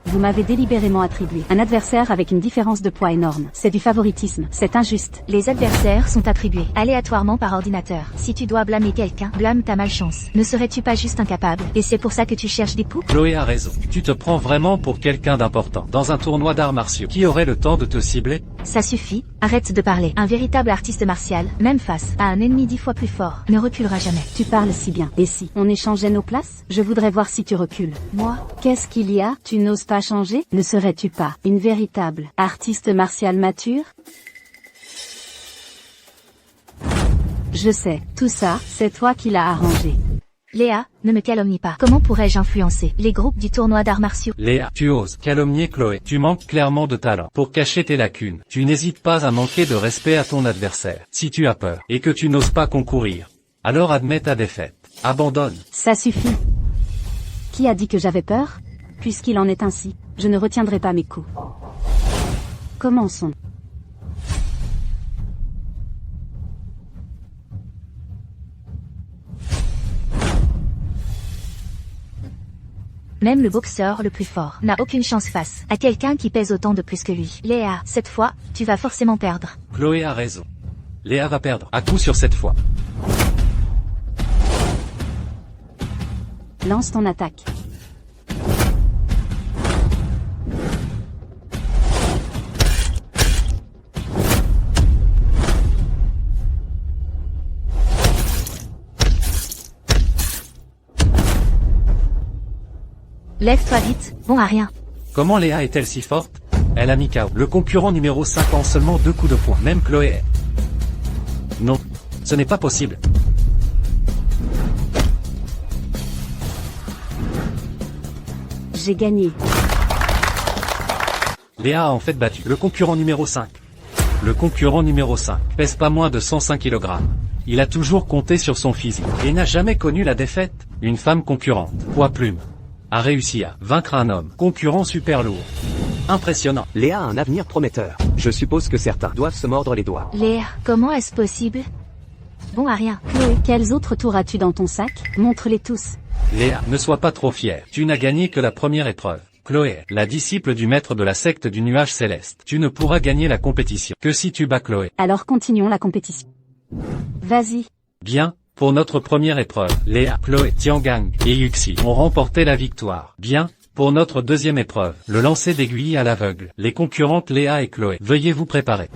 Vous m'avez délibérément attribué un adversaire avec une différence de poids énorme. C'est du favoritisme, c'est injuste. Les adversaires sont attribués aléatoirement par ordinateur. Si tu dois blâmer quelqu'un, blâme ta malchance. Ne serais-tu pas juste incapable? Et c'est pour ça que tu cherches des poux? Chloé a raison. Tu te prends vraiment pour quelqu'un d'important dans un tournoi d'arts martiaux. Qui aurait le temps de te cibler? Ça suffit, arrête de parler. Un véritable artiste martial, même face à un ennemi 10 fois plus fort, ne reculera jamais. Tu parles si bien. Et si on échangeait nos places? Je voudrais voir si tu recules. Moi? Qu'est-ce qu'il y a? Tu n'oses pas changer? Ne serais-tu pas une véritable artiste martial mature? Je sais, tout ça, c'est toi qui l'as arrangé. Léa, ne me calomnie pas. Comment pourrais-je influencer les groupes du tournoi d'arts martiaux? Léa, tu oses calomnier Chloé. Tu manques clairement de talent pour cacher tes lacunes. Tu n'hésites pas à manquer de respect à ton adversaire. Si tu as peur et que tu n'oses pas concourir, alors admets ta défaite. Abandonne. Ça suffit. Qui a dit que j'avais peur? Puisqu'il en est ainsi, je ne retiendrai pas mes coups. Commençons. Même le boxeur le plus fort n'a aucune chance face à quelqu'un qui pèse autant de plus que lui. Léa, cette fois, tu vas forcément perdre. Chloé a raison. Léa va perdre, à coup sûr cette fois. Lance ton attaque. Lève-toi vite, bon à rien. Comment Léa est-elle si forte? Elle a mis KO le concurrent numéro 5 en seulement 2 coups de poing. Même Chloé est... Non, ce n'est pas possible. J'ai gagné. Léa a en fait battu le concurrent numéro 5. Le concurrent numéro 5 pèse pas moins de 105 kg. Il a toujours compté sur son physique et n'a jamais connu la défaite. Une femme concurrente, poids plume, a réussi à vaincre un homme concurrent super lourd. Impressionnant. Léa a un avenir prometteur. Je suppose que certains doivent se mordre les doigts. Léa, comment est-ce possible? Bon à rien. Chloé, quels autres tours as-tu dans ton sac? Montre-les tous. Léa, ne sois pas trop fière. Tu n'as gagné que la première épreuve. Chloé, la disciple du maître de la secte du nuage céleste. Tu ne pourras gagner la compétition que si tu bats Chloé. Alors continuons la compétition. Vas-y. Bien, pour notre première épreuve, Léa, Chloé, Tiangang et Yuxi ont remporté la victoire. Bien, pour notre deuxième épreuve, le lancer d'aiguille à l'aveugle, les concurrentes Léa et Chloé, veuillez vous préparer.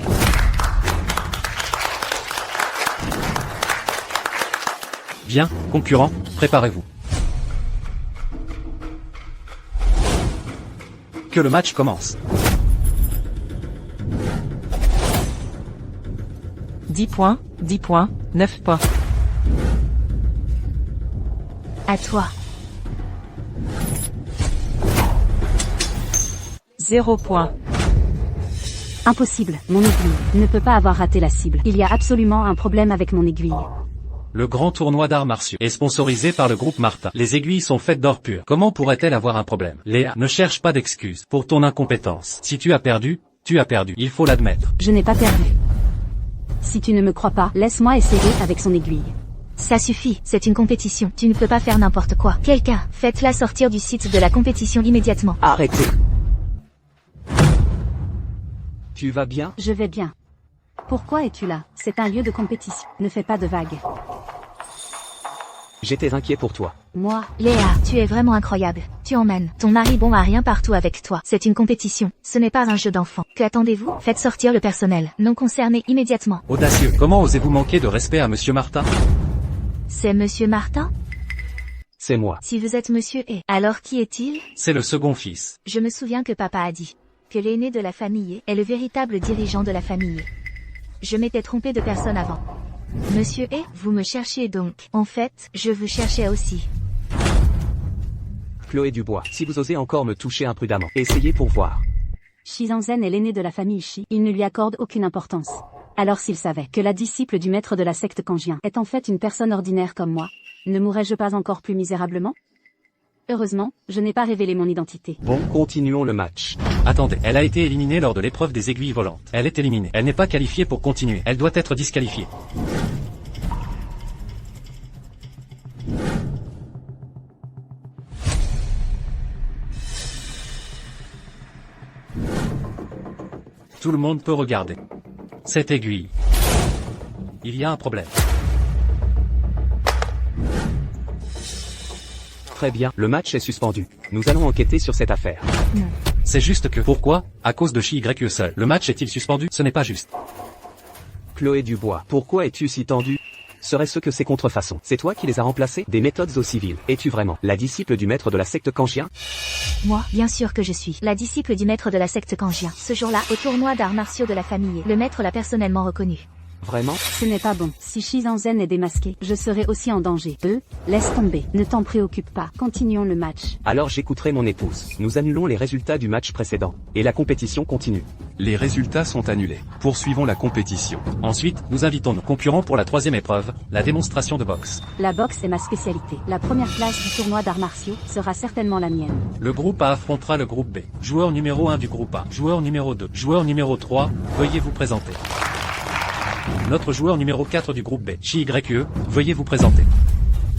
Bien, concurrents, préparez-vous. Que le match commence. 10 points, 10 points, 9 points. À toi. 0 points. Impossible, mon aiguille ne peut pas avoir raté la cible. Il y a absolument un problème avec mon aiguille. Le grand tournoi d'arts martiaux est sponsorisé par le groupe Martin. Les aiguilles sont faites d'or pur. Comment pourrait-elle avoir un problème? Léa, ne cherche pas d'excuses pour ton incompétence. Si tu as perdu, Tu as perdu, il faut l'admettre. Je n'ai pas perdu. Si tu ne me crois pas, laisse-moi essayer avec son aiguille. Ça suffit, c'est une compétition. Tu ne peux pas faire n'importe quoi. Quelqu'un, faites-la sortir du site de la compétition immédiatement. Arrêtez. Tu vas bien? Je vais bien. Pourquoi es-tu là? C'est un lieu de compétition. Ne fais pas de vagues. J'étais inquiet pour toi. Moi, Léa, tu es vraiment incroyable. Tu emmènes ton mari bon à rien partout avec toi. C'est une compétition. Ce n'est pas un jeu d'enfant. Que attendez-vous? Faites sortir le personnel non concerné immédiatement. Audacieux, comment osez-vous manquer de respect à Monsieur Martin? C'est Monsieur Martin? C'est moi. Si vous êtes Monsieur E, alors qui est-il? C'est le second fils. Je me souviens que papa a dit que l'aîné de la famille est le véritable dirigeant de la famille. Je m'étais trompé de personne avant. Monsieur E, vous me cherchiez donc. En fait, je vous cherchais aussi. Chloé Dubois, si vous osez encore me toucher imprudemment, essayez pour voir. Shizanzen est l'aîné de la famille Shi. Il ne lui accorde aucune importance. Alors s'il savait que la disciple du maître de la secte Kangien est en fait une personne ordinaire comme moi, ne mourrais-je pas encore plus misérablement? Heureusement, je n'ai pas révélé mon identité. Bon, continuons le match. Attendez, elle a été éliminée lors de l'épreuve des aiguilles volantes. Elle est éliminée. Elle n'est pas qualifiée pour continuer. Elle doit être disqualifiée. Tout le monde peut regarder. Cette aiguille. Il y a un problème. Très bien, le match est suspendu. Nous allons enquêter sur cette affaire. Non. C'est juste que, pourquoi? À cause de YE seul. Le match est-il suspendu? Ce n'est pas juste. Chloé Dubois, pourquoi es-tu si tendue? Serait-ce que ces contrefaçons? C'est toi qui les as remplacées? Des méthodes au civil. Es-tu vraiment la disciple du maître de la secte Kangien? Moi, bien sûr que je suis la disciple du maître de la secte Kangien. Ce jour-là, au tournoi d'arts martiaux de la famille, le maître l'a personnellement reconnu. Vraiment? Ce n'est pas bon. Si Shizanzen est démasqué, je serai aussi en danger. Laisse tomber. Ne t'en préoccupe pas. Continuons le match. Alors j'écouterai mon épouse. Nous annulons les résultats du match précédent. Et la compétition continue. Les résultats sont annulés. Poursuivons la compétition. Ensuite, nous invitons nos concurrents pour la troisième épreuve, la démonstration de boxe. La boxe est ma spécialité. La première place du tournoi d'arts martiaux sera certainement la mienne. Le groupe A affrontera le groupe B. Joueur numéro 1 du groupe A. Joueur numéro 2. Joueur numéro 3, veuillez vous présenter. Notre joueur numéro 4 du groupe B, YE, veuillez vous présenter.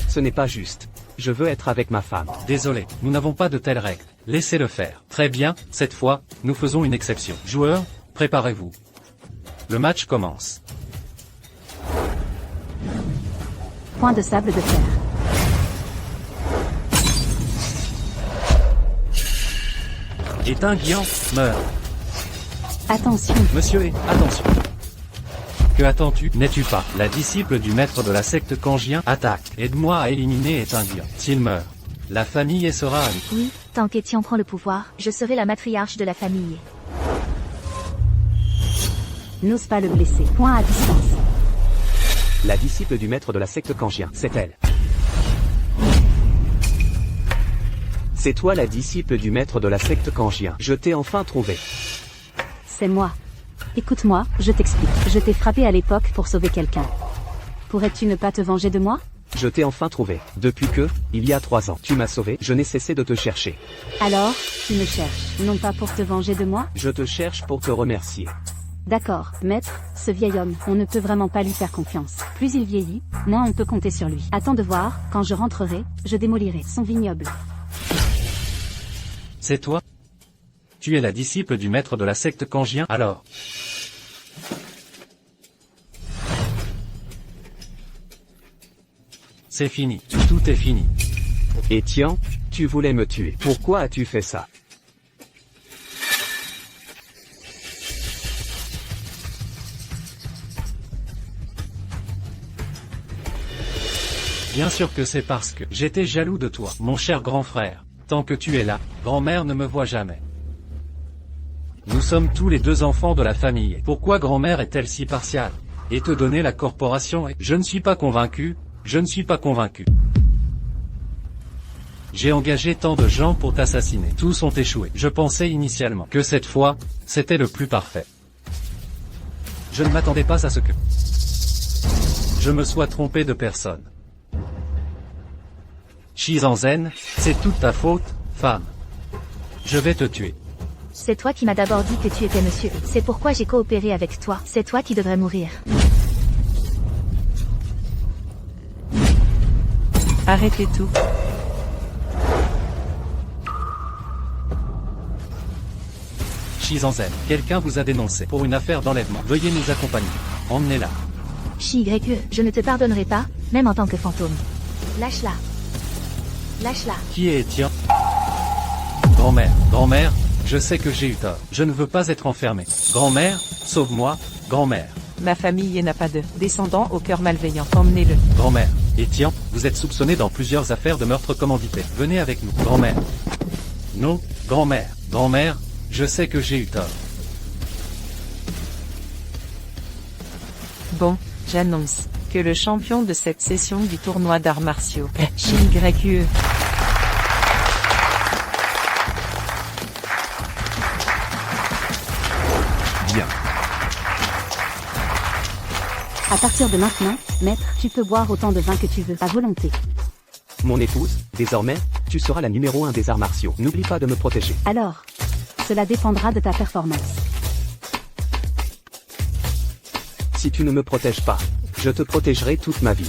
Ce n'est pas juste. Je veux être avec ma femme. Désolé, nous n'avons pas de telles règles. Laissez-le faire. Très bien, cette fois, nous faisons une exception. Joueurs, préparez-vous. Le match commence. Point de sable de fer. Éteint Guian, meurt. Attention. Monsieur E, attention. Que attends-tu? N'es-tu pas la disciple du maître de la secte Kangien? Attaque. Aide-moi à éliminer Éteint Guian. S'il meurt, la famille sera à nous. Oui, tant qu'Étienne prend le pouvoir, je serai la matriarche de la famille. N'ose pas le blesser. Point à distance. La disciple du maître de la secte Kangien, c'est elle. C'est toi la disciple du maître de la secte Kangien. Je t'ai enfin trouvé. C'est moi. Écoute-moi, je t'explique. Je t'ai frappé à l'époque pour sauver quelqu'un. Pourrais-tu ne pas te venger de moi? Je t'ai enfin trouvé. Depuis que, il y a 3 ans, tu m'as sauvé, je n'ai cessé de te chercher. Alors, tu me cherches, non pas pour te venger de moi? Je te cherche pour te remercier. D'accord, maître, ce vieil homme, on ne peut vraiment pas lui faire confiance. Plus il vieillit, moins on peut compter sur lui. Attends de voir, quand je rentrerai, je démolirai son vignoble. C'est toi? Tu es la disciple du maître de la secte Kangien, alors? C'est fini. Tout est fini. Étienne, tu voulais me tuer. Pourquoi as-tu fait ça? Bien sûr que c'est parce que j'étais jaloux de toi, mon cher grand frère. Tant que tu es là, grand-mère ne me voit jamais. Nous sommes tous les deux enfants de la famille. Pourquoi grand-mère est-elle si partiale? Et te donner la corporation et... Je ne suis pas convaincu, je ne suis pas convaincu. J'ai engagé tant de gens pour t'assassiner. Tous ont échoué. Je pensais initialement que cette fois, c'était le plus parfait. Je ne m'attendais pas à ce que je me sois trompé de personne. Shizanzen, c'est toute ta faute, femme. Je vais te tuer. C'est toi qui m'as d'abord dit que tu étais monsieur. C'est pourquoi j'ai coopéré avec toi. C'est toi qui devrais mourir. Arrêtez tout. Shizanzen, quelqu'un vous a dénoncé pour une affaire d'enlèvement. Veuillez nous accompagner. Emmenez-la. Chi-Y-E, je ne te pardonnerai pas, même en tant que fantôme. Lâche-la. Lâche-la. Qui est Tian? Grand-mère, grand-mère, je sais que j'ai eu tort. Je ne veux pas être enfermé. Grand-mère, sauve-moi, grand-mère. Ma famille n'a pas de descendants au cœur malveillant. Emmenez-le. Grand-mère, Etienne, vous êtes soupçonné dans plusieurs affaires de meurtre commandité. Venez avec nous. Grand-mère. Non, grand-mère. Grand-mère, je sais que j'ai eu tort. Bon, j'annonce que le champion de cette session du tournoi d'arts martiaux est Chi-Y-E. Bien. À partir de maintenant, maître, tu peux boire autant de vin que tu veux, à volonté. Mon épouse, désormais, tu seras la numéro 1 des arts martiaux. N'oublie pas de me protéger. Alors, cela dépendra de ta performance. Si tu ne me protèges pas, je te protégerai toute ma vie.